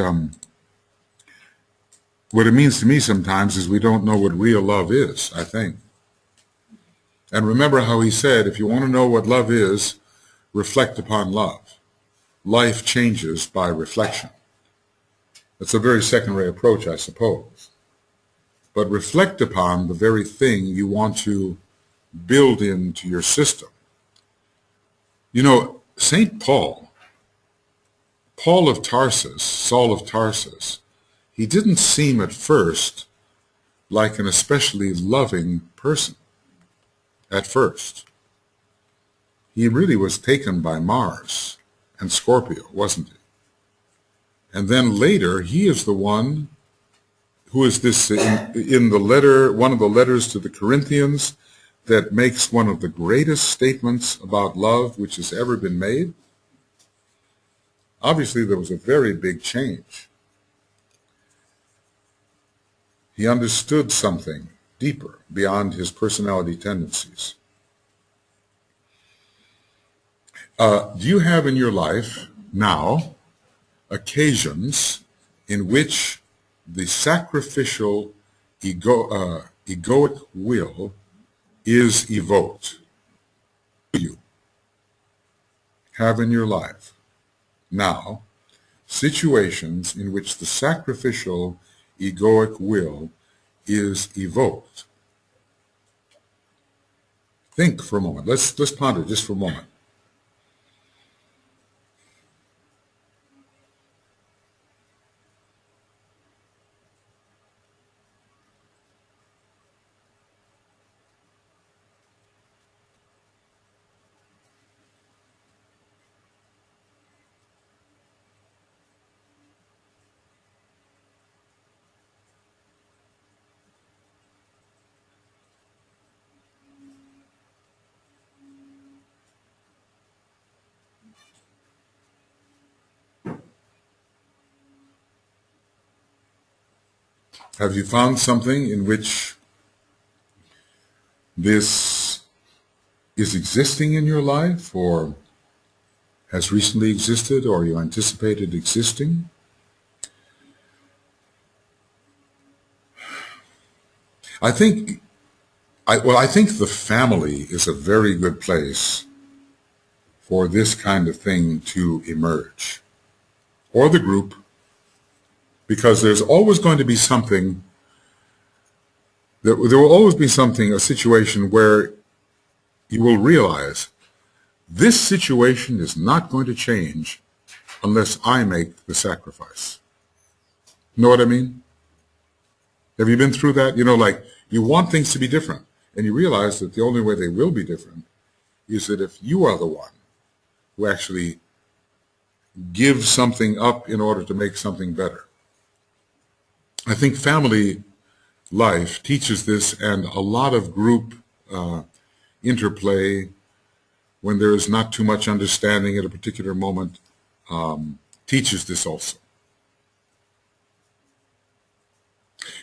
what it means to me sometimes is we don't know what real love is, I think. And remember how he said, if you want to know what love is, reflect upon love. Life changes by reflection. It's a very second-rate approach, I suppose. But reflect upon the very thing you want to build into your system. You know, St. Paul of Tarsus, Saul of Tarsus, he didn't seem at first like an especially loving person. At first. He really was taken by Mars and Scorpio, wasn't he? And then later, he is the one who is this in the letter, one of the letters to the Corinthians, that makes one of the greatest statements about love which has ever been made. Obviously, there was a very big change. He understood something deeper beyond his personality tendencies. Do you have in your life now occasions in which the sacrificial egoic will is evoked? Do you have in your life now situations in which the sacrificial egoic will is evoked? Think for a moment. Let's ponder just for a moment. Have you found something in which this is existing in your life, or has recently existed, or you anticipated existing? I think the family is a very good place for this kind of thing to emerge, or the group, because there's always going to be something, there will always be something, a situation where you will realize this situation is not going to change unless I make the sacrifice. Know what I mean? Have you been through that? You know, like you want things to be different, and you realize that the only way they will be different is that if you are the one who actually gives something up in order to make something better. I think family life teaches this, and a lot of group interplay, when there is not too much understanding at a particular moment, teaches this also.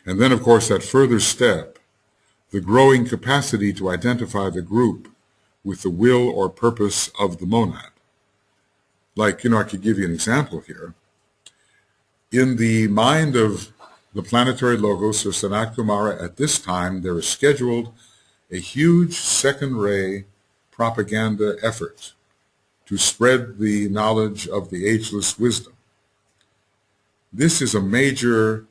And then, of course, that further step, the growing capacity to identify the group with the will or purpose of the monad. Like, I could give you an example here. In the mind of the planetary logos or Sanat Kumara at this time, there is scheduled a huge second ray propaganda effort to spread the knowledge of the ageless wisdom. This is a major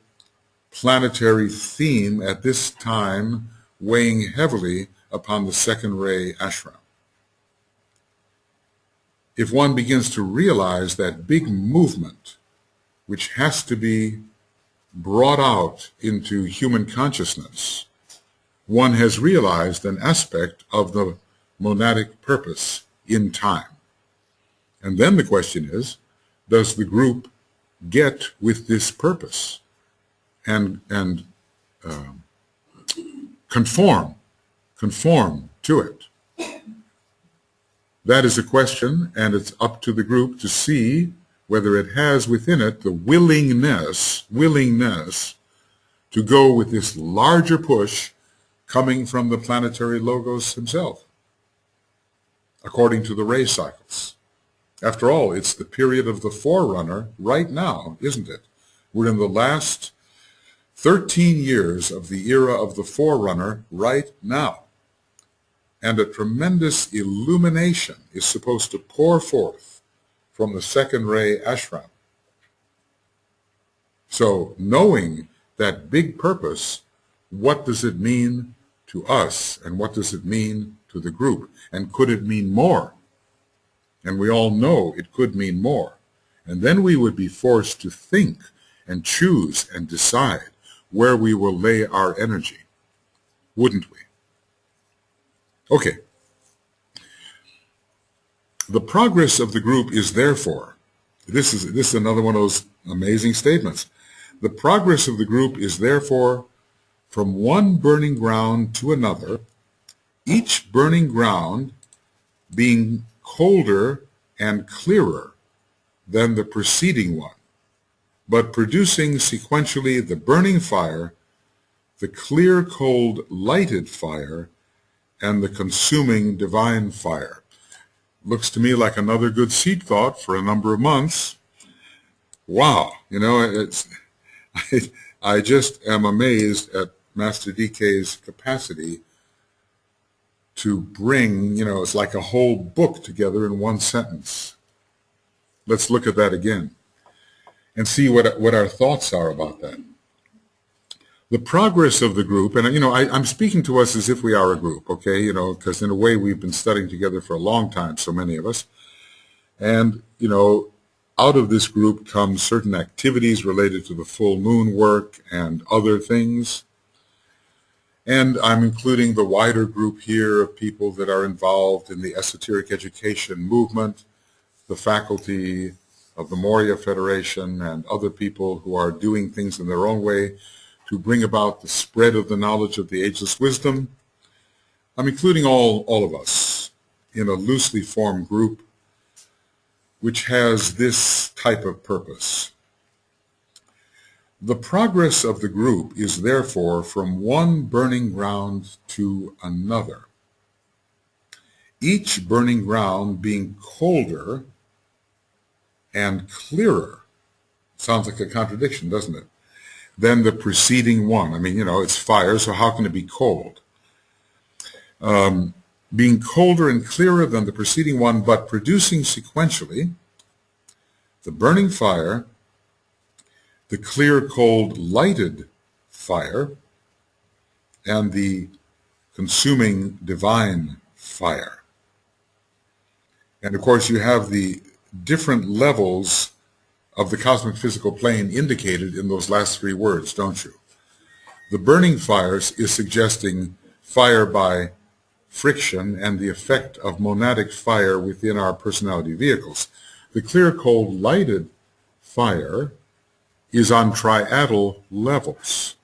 planetary theme at this time, weighing heavily upon the second ray ashram. If one begins to realize that big movement, which has to be brought out into human consciousness, one has realized an aspect of the monadic purpose in time. And then the question is, does the group get with this purpose and conform to it? That is a question, and it's up to the group to see whether it has within it the willingness to go with this larger push coming from the planetary logos himself, according to the ray cycles. After all, it's the period of the forerunner right now, isn't it? We're in the last 13 years of the era of the forerunner right now. And a tremendous illumination is supposed to pour forth from the second ray ashram. So knowing that big purpose, what does it mean to us and what does it mean to the group? And could it mean more? And we all know it could mean more. And then we would be forced to think and choose and decide where we will lay our energy, wouldn't we? Okay. The progress of the group is therefore, this is another one of those amazing statements. The progress of the group is therefore from one burning ground to another, each burning ground being colder and clearer than the preceding one, but producing sequentially the burning fire, the clear, cold, lighted fire, and the consuming divine fire. Looks to me like another good seed thought for a number of months. Wow, I just am amazed at Master DK's capacity to bring, it's like a whole book together in one sentence. Let's look at that again and see what our thoughts are about that. The progress of the group, and I'm speaking to us as if we are a group, okay, because in a way we've been studying together for a long time, so many of us. And, out of this group come certain activities related to the full moon work and other things. And I'm including the wider group here of people that are involved in the esoteric education movement, the faculty of the Moria Federation, and other people who are doing things in their own way to bring about the spread of the knowledge of the ageless wisdom. I'm including all of us in a loosely formed group which has this type of purpose. The progress of the group is therefore from one burning ground to another, each burning ground being colder and clearer. Sounds like a contradiction, doesn't it? Than the preceding one. It's fire, so how can it be cold? Being colder and clearer than the preceding one, but producing sequentially the burning fire, the clear, cold, lighted fire, and the consuming divine fire. And of course you have the different levels of the cosmic physical plane indicated in those last three words, don't you? The burning fires is suggesting fire by friction and the effect of monadic fire within our personality vehicles. The clear, cold, lighted fire is on triadal levels.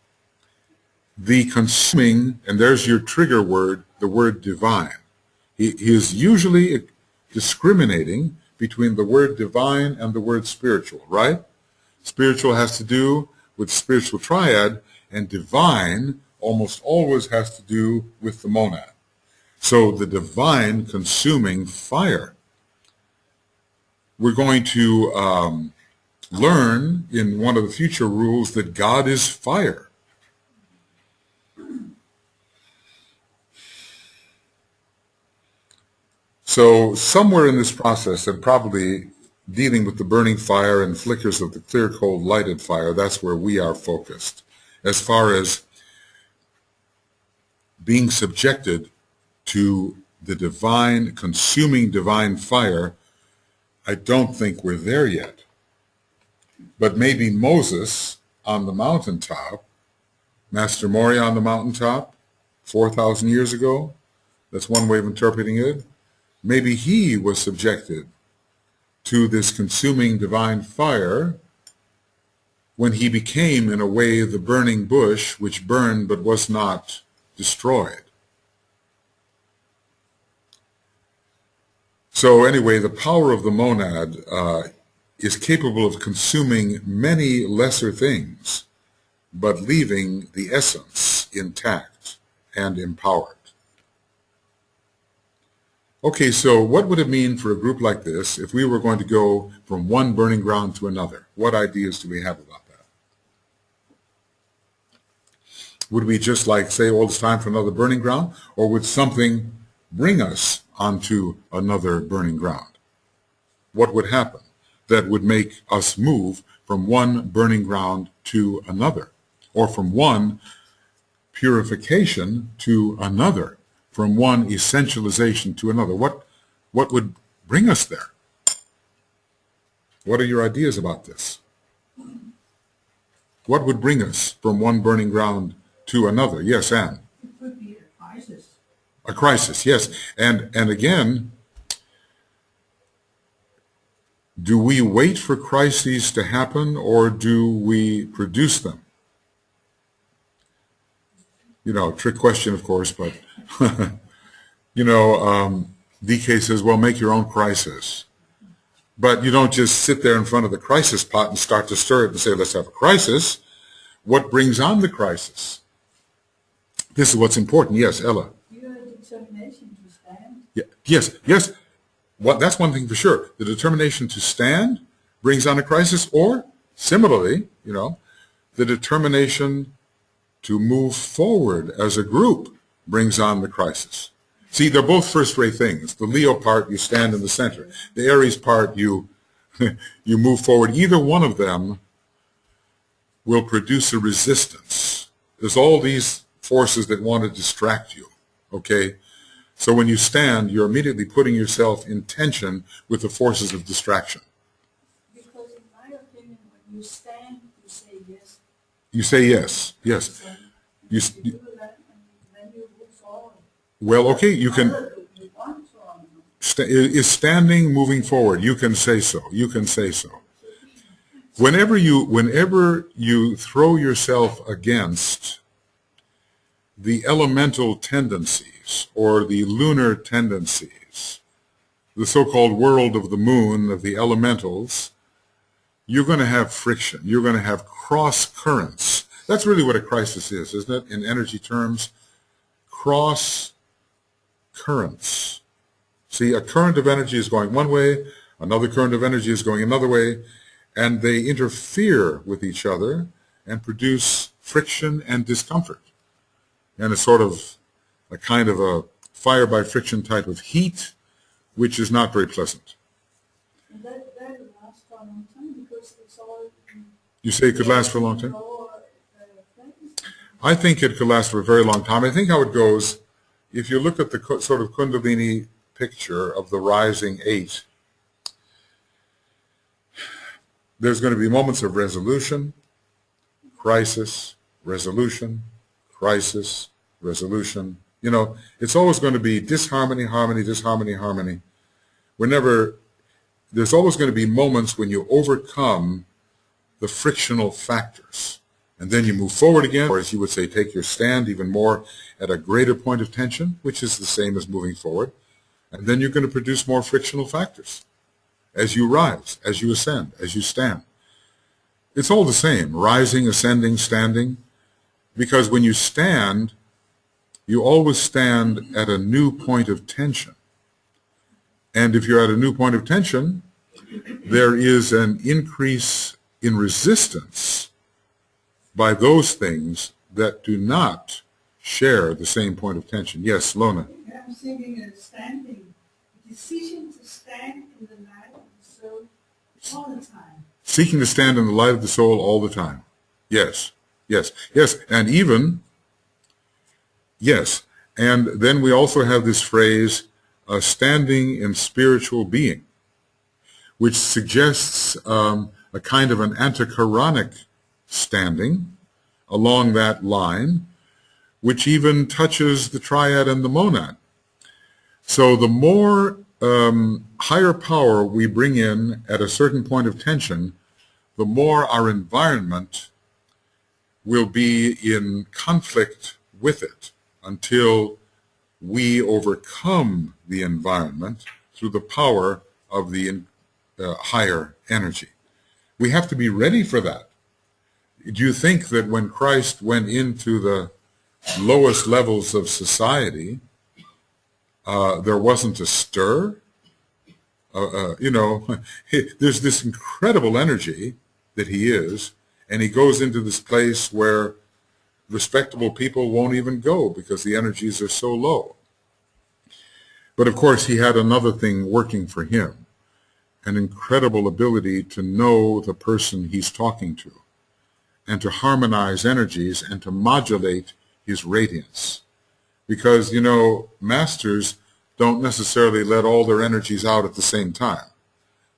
The consuming, and there's your trigger word, the word divine. He is usually discriminating between the word divine and the word spiritual, right? Spiritual has to do with spiritual triad, and divine almost always has to do with the monad. So the divine consuming fire. we're going to learn in one of the future rules that God is fire. So somewhere in this process, and probably dealing with the burning fire and flickers of the clear, cold, lighted fire, that's where we are focused. As far as being subjected to the divine, consuming divine fire, I don't think we're there yet. But maybe Moses on the mountaintop, Master Mori on the mountaintop, 4,000 years ago, that's one way of interpreting it. Maybe he was subjected to this consuming divine fire when he became, in a way, the burning bush which burned but was not destroyed. So anyway, the power of the monad is capable of consuming many lesser things, but leaving the essence intact and empowered. Okay, so what would it mean for a group like this if we were going to go from one burning ground to another? What ideas do we have about that? Would we just say, oh, it's time for another burning ground? Or would something bring us onto another burning ground? What would happen that would make us move from one burning ground to another? Or from one purification to another? From one essentialization to another? What would bring us there? What are your ideas about this? What would bring us from one burning ground to another? Yes, Anne? It could be a crisis. A crisis, yes. And again, do we wait for crises to happen or do we produce them? Trick question, of course, but DK says, well, make your own crisis. But you don't just sit there in front of the crisis pot and start to stir it and say, let's have a crisis. What brings on the crisis? This is what's important. Yes, Ella. Your determination to stand. Yeah, yes. That's one thing for sure. The determination to stand brings on a crisis, or similarly, the determination to move forward as a group brings on the crisis. See, they're both first-rate things. The Leo part, you stand in the center. The Aries part, you move forward. Either one of them will produce a resistance. There's all these forces that want to distract you, okay? So when you stand, you're immediately putting yourself in tension with the forces of distraction. Because in my opinion, when you stand, you say yes. You say yes, yes. You do that, and then you move forward. Well, okay, you can. You want to. Is standing moving forward? You can say so. You can say so. Whenever you throw yourself against the elemental tendencies or the lunar tendencies, the so-called world of the moon, of the elementals, you're going to have friction. You're going to have cross currents. That's really what a crisis is, isn't it? In energy terms, cross currents. See, a current of energy is going one way, another current of energy is going another way, and they interfere with each other and produce friction and discomfort. And it's sort of a kind of a fire by friction type of heat, which is not very pleasant. And that will last for a long time because it's all. You say it could last for a long time? I think it could last for a very long time. I think how it goes, if you look at the sort of Kundalini picture of the rising eight, there's going to be moments of resolution, crisis, resolution, crisis, resolution. It's always going to be disharmony, harmony, disharmony, harmony. There's always going to be moments when you overcome the frictional factors. And then you move forward again, or as you would say, take your stand even more at a greater point of tension, which is the same as moving forward. And then you're going to produce more frictional factors as you rise, as you ascend, as you stand. It's all the same, rising, ascending, standing, because when you stand, you always stand at a new point of tension. And if you're at a new point of tension, there is an increase in resistance by those things that do not share the same point of tension. Yes, Lona. I'm thinking of standing, the decision to stand in the light of the soul all the time. Seeking to stand in the light of the soul all the time. Yes, yes, yes. And even, yes. And then we also have this phrase, standing in spiritual being, which suggests a kind of an antichironic standing along that line, which even touches the triad and the monad. So the more higher power we bring in at a certain point of tension, the more our environment will be in conflict with it until we overcome the environment through the power of the higher energy. We have to be ready for that. Do you think that when Christ went into the lowest levels of society, there wasn't a stir? There's this incredible energy that he is, and he goes into this place where respectable people won't even go because the energies are so low. But of course, he had another thing working for him, an incredible ability to know the person he's talking to and to harmonize energies and to modulate his radiance. Because, masters don't necessarily let all their energies out at the same time.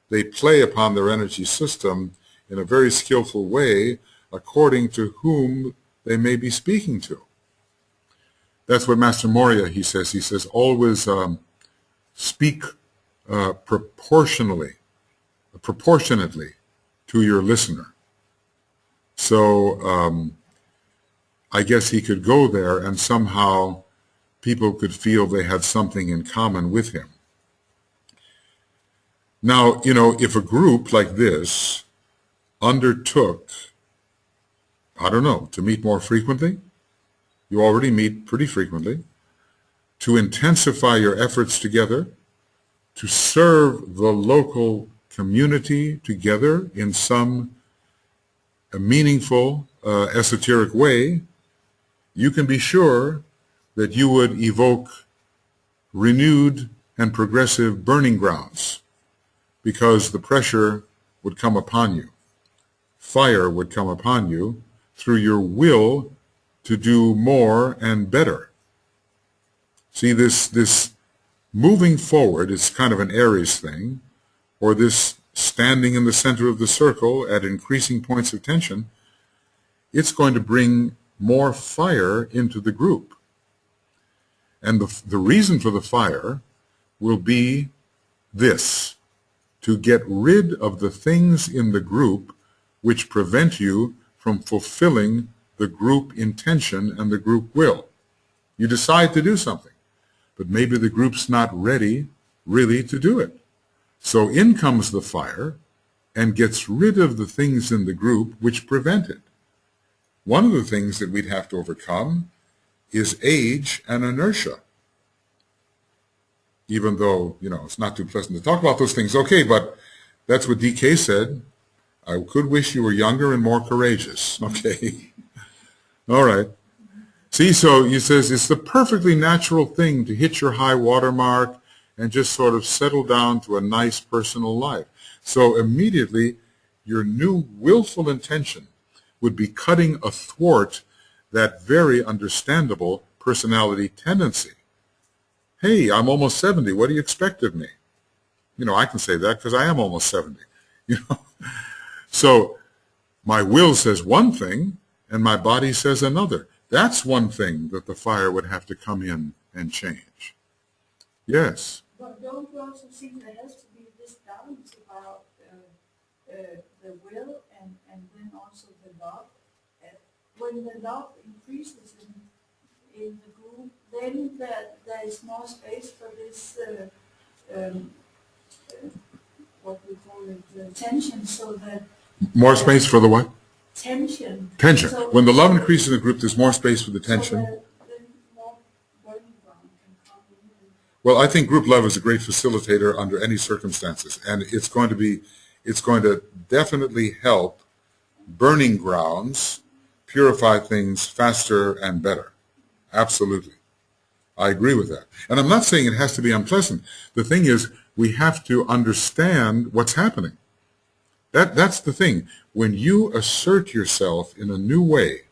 They play upon their energy system in a very skillful way according to whom they may be speaking to. That's what Master Moria, he says, always speak proportionately to your listener. So I guess he could go there and somehow people could feel they had something in common with him. Now, if a group like this undertook, to meet more frequently, you already meet pretty frequently, to intensify your efforts together, to serve the local community together in some meaningful, esoteric way, you can be sure that you would evoke renewed and progressive burning grounds, because the pressure would come upon you. Fire would come upon you through your will to do more and better. See, this moving forward is kind of an Aries thing, or this standing in the center of the circle at increasing points of tension. It's going to bring more fire into the group. And the reason for the fire will be this: to get rid of the things in the group which prevent you from fulfilling the group intention and the group will. You decide to do something, but maybe the group's not ready really to do it. So in comes the fire and gets rid of the things in the group which prevent it. One of the things that we'd have to overcome is age and inertia. Even though, it's not too pleasant to talk about those things. Okay, but that's what DK said. I could wish you were younger and more courageous. Okay. All right. See, so he says it's the perfectly natural thing to hit your high water mark and just sort of settle down to a nice personal life. So immediately your new willful intention would be cutting athwart that very understandable personality tendency. Hey, I'm almost 70. What do you expect of me? I can say that because I am almost 70. So my will says one thing and my body says another. That's one thing that the fire would have to come in and change. Yes. But don't you also think there has to be this balance about the will and then also the love? When the love increases in the group, then there is more space for this, what we call it, tension, so that... More space for the what? Tension. Tension. So, when the love increases in the group, there's more space for the tension. So then more burning ground can come in. Well, I think group love is a great facilitator under any circumstances, and it's going to definitely help burning grounds purify things faster and better. Absolutely. I agree with that. And I'm not saying it has to be unpleasant. The thing is, we have to understand what's happening. That's the thing. When you assert yourself in a new way,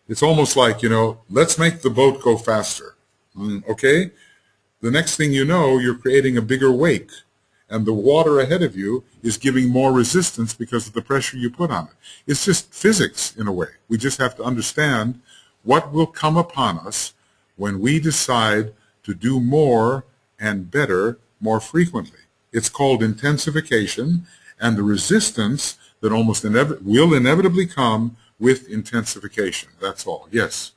it's almost like, let's make the boat go faster. Okay? The next thing you know, you're creating a bigger wake, and the water ahead of you is giving more resistance because of the pressure you put on it. It's just physics in a way. We just have to understand what will come upon us when we decide to do more and better more frequently. It's called intensification, and the resistance that almost will inevitably come with intensification. That's all. Yes.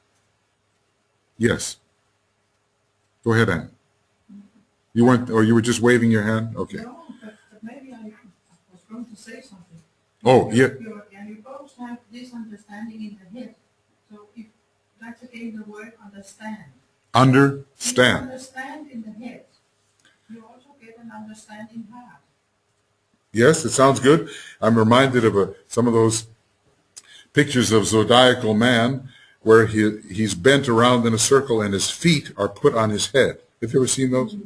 Yes. Go ahead, Anne. You weren't, or you were just waving your hand? Okay. No, but maybe I was going to say something. Oh, yeah. You both have this understanding in the head. So if that's again the word understand. Understand. You understand in the head. You also get an understanding heart. Yes, it sounds good. I'm reminded of some of those pictures of zodiacal man where he's bent around in a circle and his feet are put on his head. Have you ever seen those?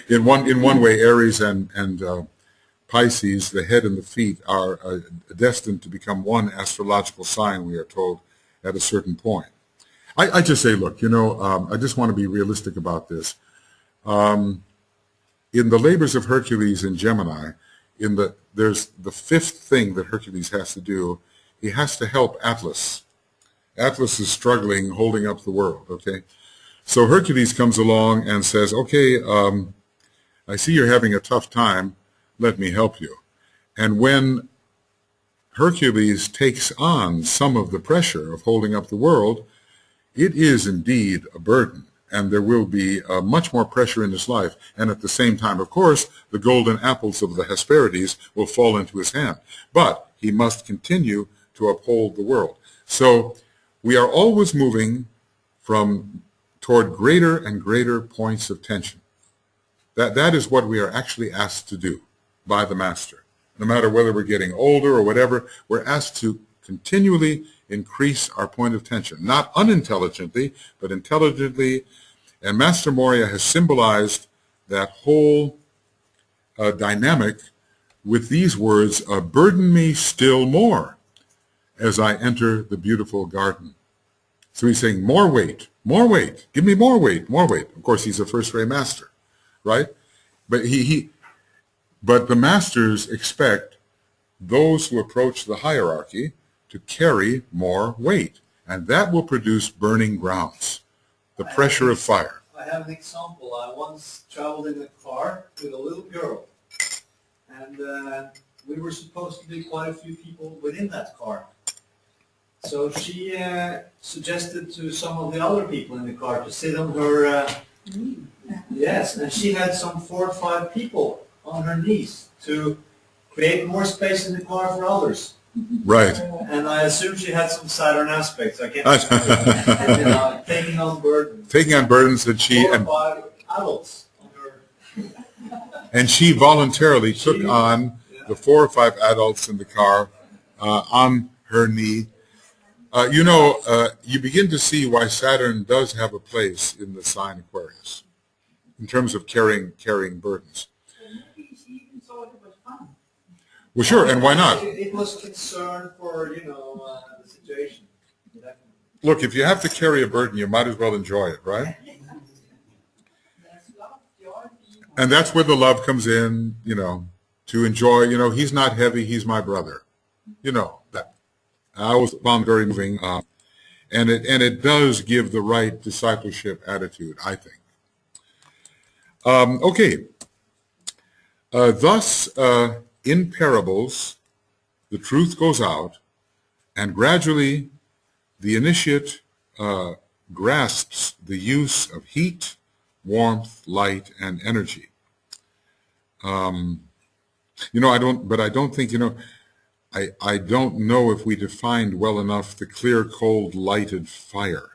In one way, Aries and Pisces, the head and the feet are destined to become one astrological sign, we are told, at a certain point. I just say, look, I just want to be realistic about this. In the labors of Hercules in Gemini, there's the fifth thing that Hercules has to do. He has to help Atlas. Atlas is struggling, holding up the world, okay? So Hercules comes along and says, okay, I see you're having a tough time. Let me help you. And when Hercules takes on some of the pressure of holding up the world, it is indeed a burden. And there will be much more pressure in his life. And at the same time, of course, the golden apples of the Hesperides will fall into his hand. But he must continue to uphold the world. So we are always moving toward greater and greater points of tension. That is what we are actually asked to do by the Master. No matter whether we're getting older or whatever, we're asked to continually increase our point of tension. Not unintelligently, but intelligently. And Master Moria has symbolized that whole dynamic with these words, burden me still more as I enter the beautiful garden. So he's saying, more weight, give me more weight, more weight. Of course, he's a first-rate master, right? But but the masters expect those who approach the hierarchy to carry more weight, and that will produce burning grounds, the pressure of fire. I have an example. I once traveled in a car with a little girl, and we were supposed to be quite a few people within that car. So she suggested to some of the other people in the car to sit on her, yes, and she had some 4 or 5 people on her knees to create more space in the car for others. Right. And I assume she had some Saturn aspects. I can't taking on burdens. Taking on burdens, and 4 or 5 adults on her. And she voluntarily took on the 4 or 5 adults in the car on her knee. You begin to see why Saturn does have a place in the sign Aquarius in terms of carrying burdens. Maybe she even thought it was fun. Well, sure, and why not? It was concern for, the situation. Look, if you have to carry a burden, you might as well enjoy it, right? There's love, joy, being. And that's where the love comes in, to enjoy. He's not heavy, he's my brother. That. I always found very moving, and it does give the right discipleship attitude, I think. Okay. Thus, in parables, the truth goes out, and gradually the initiate grasps the use of heat, warmth, light, and energy. I don't think, I don't know if we defined well enough the clear, cold, lighted fire.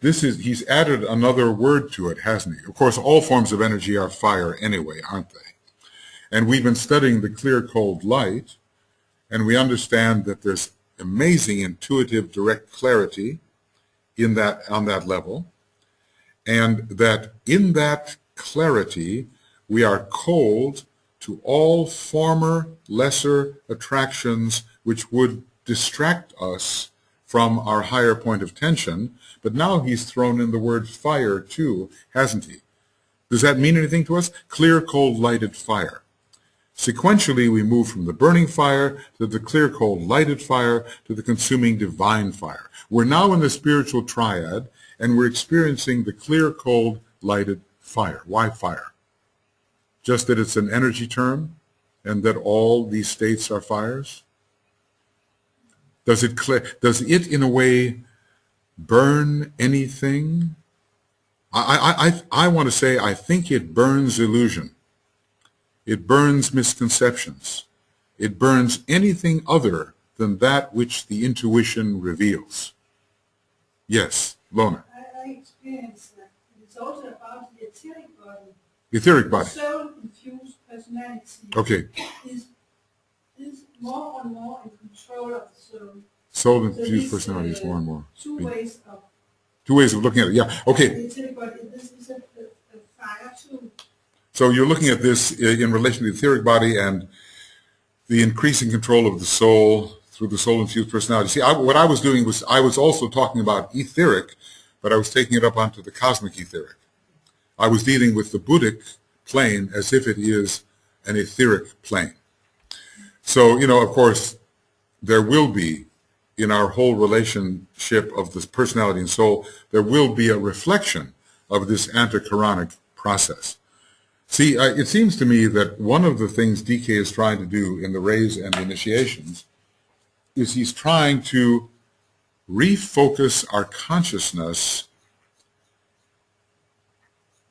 he's added another word to it, hasn't he? Of course, all forms of energy are fire anyway, aren't they? And we've been studying the clear, cold light, and we understand that there's amazing intuitive direct clarity in that, on that level, and that in that clarity we are cold to all former lesser attractions which would distract us from our higher point of tension. But now he's thrown in the word fire too, hasn't he? Does that mean anything to us? Clear, cold, lighted fire. Sequentially, we move from the burning fire to the clear, cold, lighted fire to the consuming divine fire. We're now in the spiritual triad, and we're experiencing the clear, cold, lighted fire. Why fire? Just that it's an energy term, and that all these states are fires? Does it in a way burn anything? I want to say I think it burns illusion. It burns misconceptions. It burns anything other than that which the intuition reveals. Yes, Lona. I experienced that. It's also about the etheric body. Etheric body. Soul-infused personality Okay. is more and more in control of the soul. Soul-infused personality is more and more. Two ways of looking at it. Yeah. Okay. the etheric body. This is a fire too. So you're looking at this in relation to the etheric body and the increasing control of the soul through the soul-infused personality. See, what I was doing was I was also talking about etheric, but I was taking it up onto the cosmic etheric. I was dealing with the Buddhic plane as if it is an etheric plane. So, of course, there will be, in our whole relationship of this personality and soul, there will be a reflection of this antichironic process. See, it seems to me that one of the things DK is trying to do in the rays and the initiations is he's trying to refocus our consciousness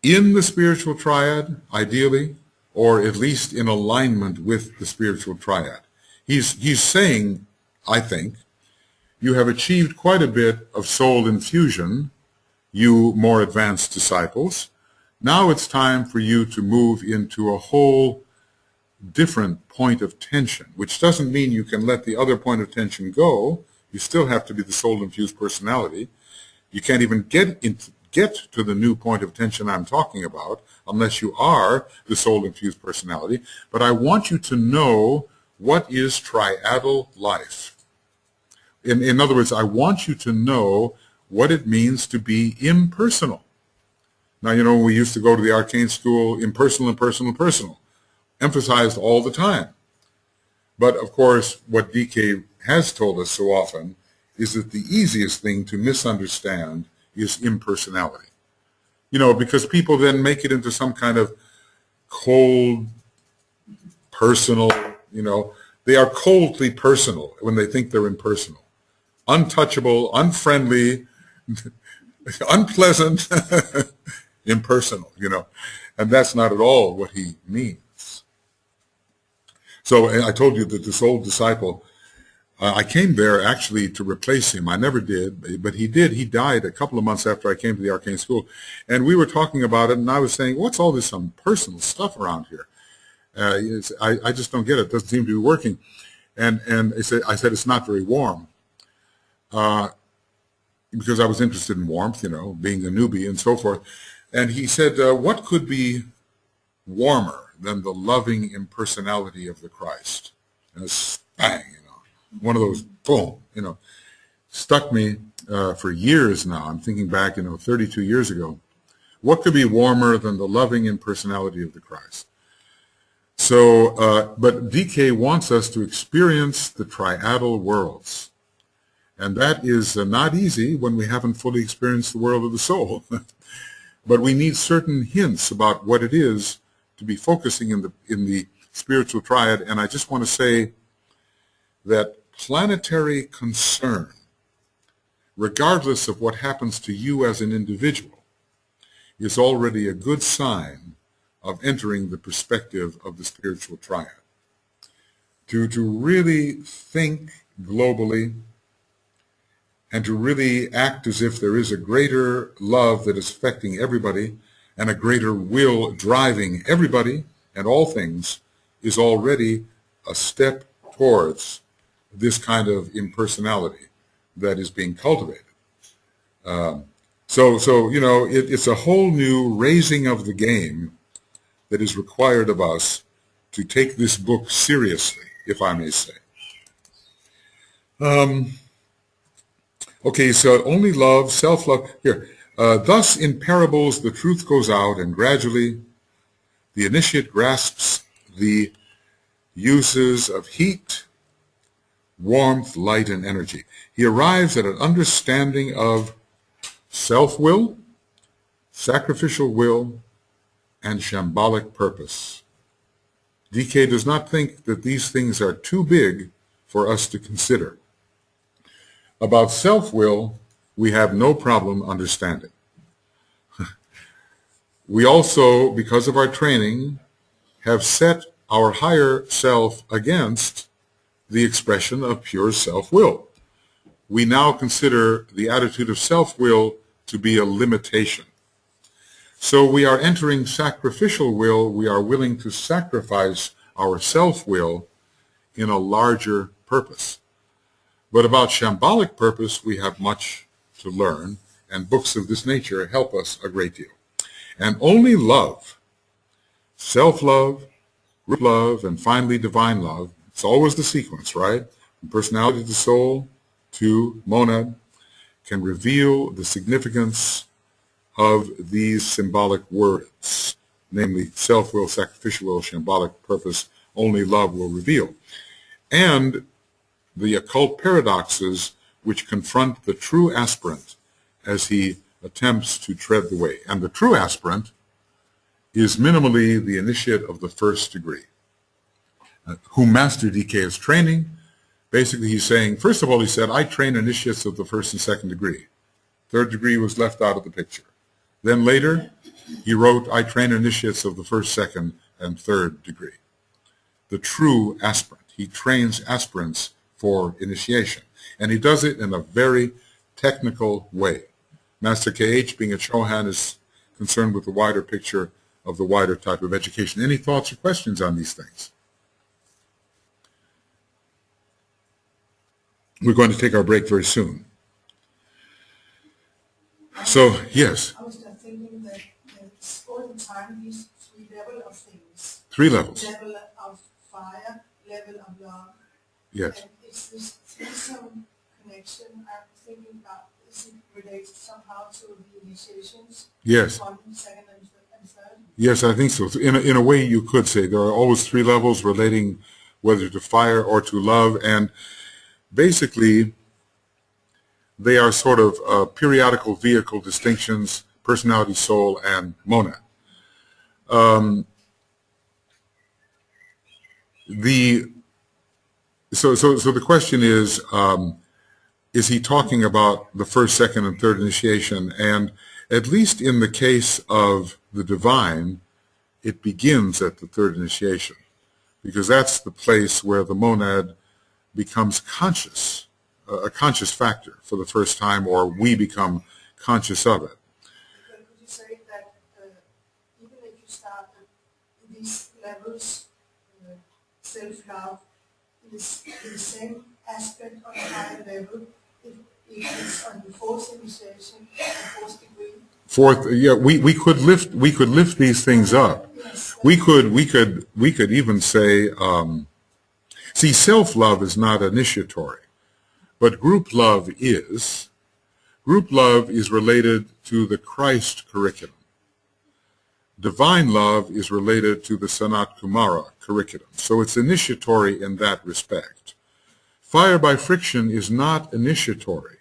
in the spiritual triad, ideally, or at least in alignment with the spiritual triad. He's saying, I think, you have achieved quite a bit of soul infusion, you more advanced disciples. Now it's time for you to move into a whole different point of tension, which doesn't mean you can let the other point of tension go. You still have to be the soul-infused personality. You can't even get to the new point of tension I'm talking about unless you are the soul-infused personality. But I want you to know what is triadal life. In other words, I want you to know what it means to be impersonal. Now, we used to go to the arcane school, impersonal, impersonal, impersonal, emphasized all the time. But, of course, what DK has told us so often is that the easiest thing to misunderstand is impersonality. Because people then make it into some kind of cold, personal, they are coldly personal when they think they're impersonal. Untouchable, unfriendly, unpleasant, impersonal, and that's not at all what he means. So I told you that this old disciple, I came there actually to replace him. I never did, but he did. He died a couple of months after I came to the arcane school, and we were talking about it, and I was saying, what's all this personal stuff around here? I just don't get it. It doesn't seem to be working. And I said it's not very warm. Because I was interested in warmth, being a newbie and so forth. And he said, what could be warmer than the loving impersonality of the Christ? And it's bang, one of those, boom, stuck me for years now. I'm thinking back, 32 years ago. What could be warmer than the loving impersonality of the Christ? So, but DK wants us to experience the triadal worlds. And that is not easy when we haven't fully experienced the world of the soul. But we need certain hints about what it is to be focusing in the spiritual triad. And I just want to say that planetary concern, regardless of what happens to you as an individual, is already a good sign of entering the perspective of the spiritual triad. To really think globally, and to really act as if there is a greater love that is affecting everybody and a greater will driving everybody and all things is already a step towards this kind of impersonality that is being cultivated. It's a whole new raising of the game that is required of us to take this book seriously, if I may say. Okay, so only love, self-love. Here, thus in parables the truth goes out, and gradually the initiate grasps the uses of heat, warmth, light, and energy. He arrives at an understanding of self-will, sacrificial will, and shambolic purpose. DK does not think that these things are too big for us to consider. About self-will, we have no problem understanding. We also, because of our training, have set our higher self against the expression of pure self-will. We now consider the attitude of self-will to be a limitation. So we are entering sacrificial will. We are willing to sacrifice our self-will in a larger purpose. But about shambolic purpose, we have much to learn, and books of this nature help us a great deal. And only love, self-love, group love, and finally divine love, it's always the sequence, right? From personality to soul to monad, can reveal the significance of these symbolic words, namely self-will, sacrificial will, shambolic purpose, only love will reveal. And the occult paradoxes which confront the true aspirant as he attempts to tread the way. And the true aspirant is minimally the initiate of the first degree, whom Master DK is training. Basically, he's saying, first of all, he said, I train initiates of the first and second degree. Third degree was left out of the picture. Then later, he wrote, I train initiates of the first, second, and third degree. The true aspirant. He trains aspirants for initiation. And he does it in a very technical way. Master KH, being a Chohan, is concerned with the wider picture of the wider type of education. Any thoughts or questions on these things? We're going to take our break very soon. So, yes. I was just thinking that it's all the time these three levels of things. Three levels. Level of fire, level of love. Yes. And it's this threesome connection I'm thinking about. Is it related somehow to the initiations? Yes. One, second, and third? Yes, I think so. In a way, you could say there are always three levels relating whether to fire or to love, and basically they are sort of periodical vehicle distinctions: personality, soul, and monad. So the question is he talking about the first, second, and third initiation? And at least in the case of the divine, it begins at the third initiation, because that's the place where the monad becomes conscious, a conscious factor for the first time, or we become conscious of it. But would you say that even if you start at these levels, self-love is the same aspect on a higher level if it's on the fourth initiation, the fourth degree? Fourth, yeah, we could lift these things up. Yes. We could even say, see, self-love is not initiatory, but group love is. Group love is related to the Christ curriculum. Divine love is related to the Sanat Kumara curriculum. So it's initiatory in that respect. Fire by friction is not initiatory.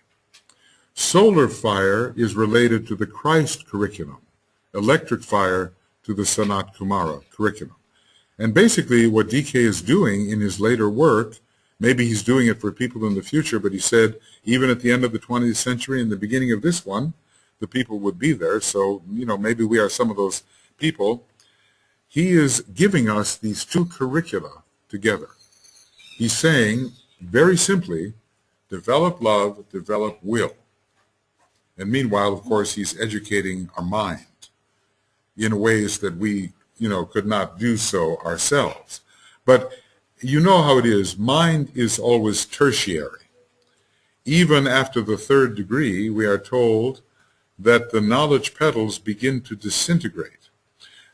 Solar fire is related to the Christ curriculum. Electric fire to the Sanat Kumara curriculum. And basically what DK is doing in his later work, maybe he's doing it for people in the future, but he said even at the end of the 20th century and the beginning of this one, the people would be there. So, maybe we are some of those people. He is giving us these two curricula together. He's saying, very simply, develop love, develop will. And meanwhile, of course, he's educating our mind in ways that we, could not do so ourselves. But you know how it is. Mind is always tertiary. Even after the third degree, we are told that the knowledge petals begin to disintegrate.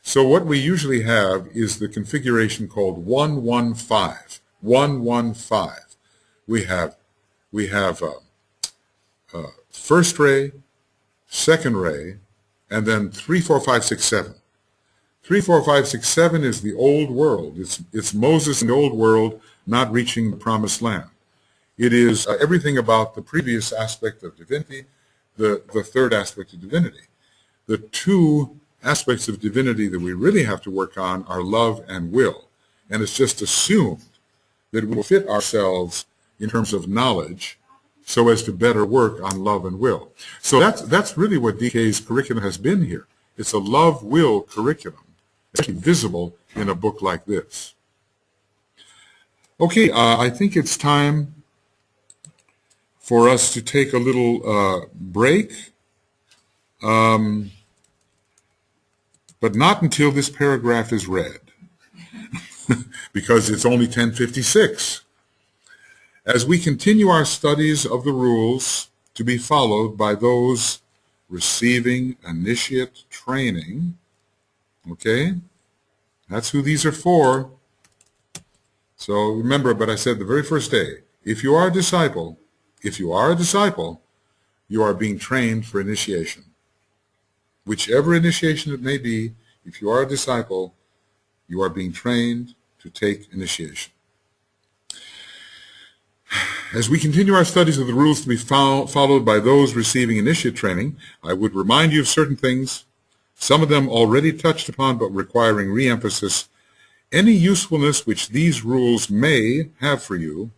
So what we usually have is the configuration called 115. 115. We have first ray, second ray, and then 3, 4, 5, 6, 7. 3, 4, 5, 6, 7 is the old world. It's Moses in the old world not reaching the promised land. It is everything about the previous aspect of divinity, the third aspect of divinity. The two aspects of divinity that we really have to work on are love and will. And it's just assumed that we will fit ourselves in terms of knowledge so as to better work on love and will. So that's really what DK's curriculum has been here. It's a love-will curriculum, especially visible in a book like this. Okay, I think it's time for us to take a little break, but not until this paragraph is read, because it's only 10:56. As we continue our studies of the rules to be followed by those receiving initiate training, okay, that's who these are for. So remember, but I said the very first day, if you are a disciple, you are being trained for initiation. Whichever initiation it may be, if you are a disciple, you are being trained to take initiation. As we continue our studies of the rules to be followed by those receiving initiate training, I would remind you of certain things, some of them already touched upon but requiring re-emphasis. Any usefulness which these rules may have for you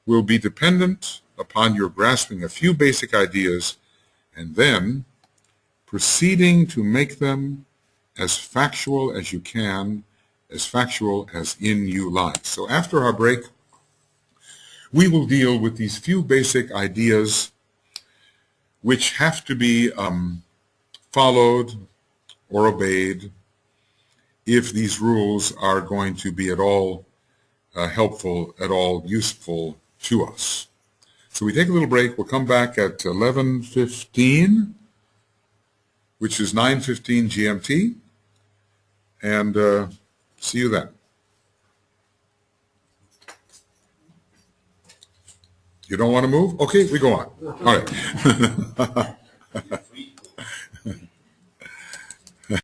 will be dependent upon your grasping a few basic ideas and then proceeding to make them as factual as you can, as factual as in you like. So after our break, we will deal with these few basic ideas which have to be followed or obeyed if these rules are going to be at all helpful, at all useful to us. So we take a little break. We'll come back at 11:15, which is 9:15 GMT, and see you then. You don't want to move? Okay, we go on. All right.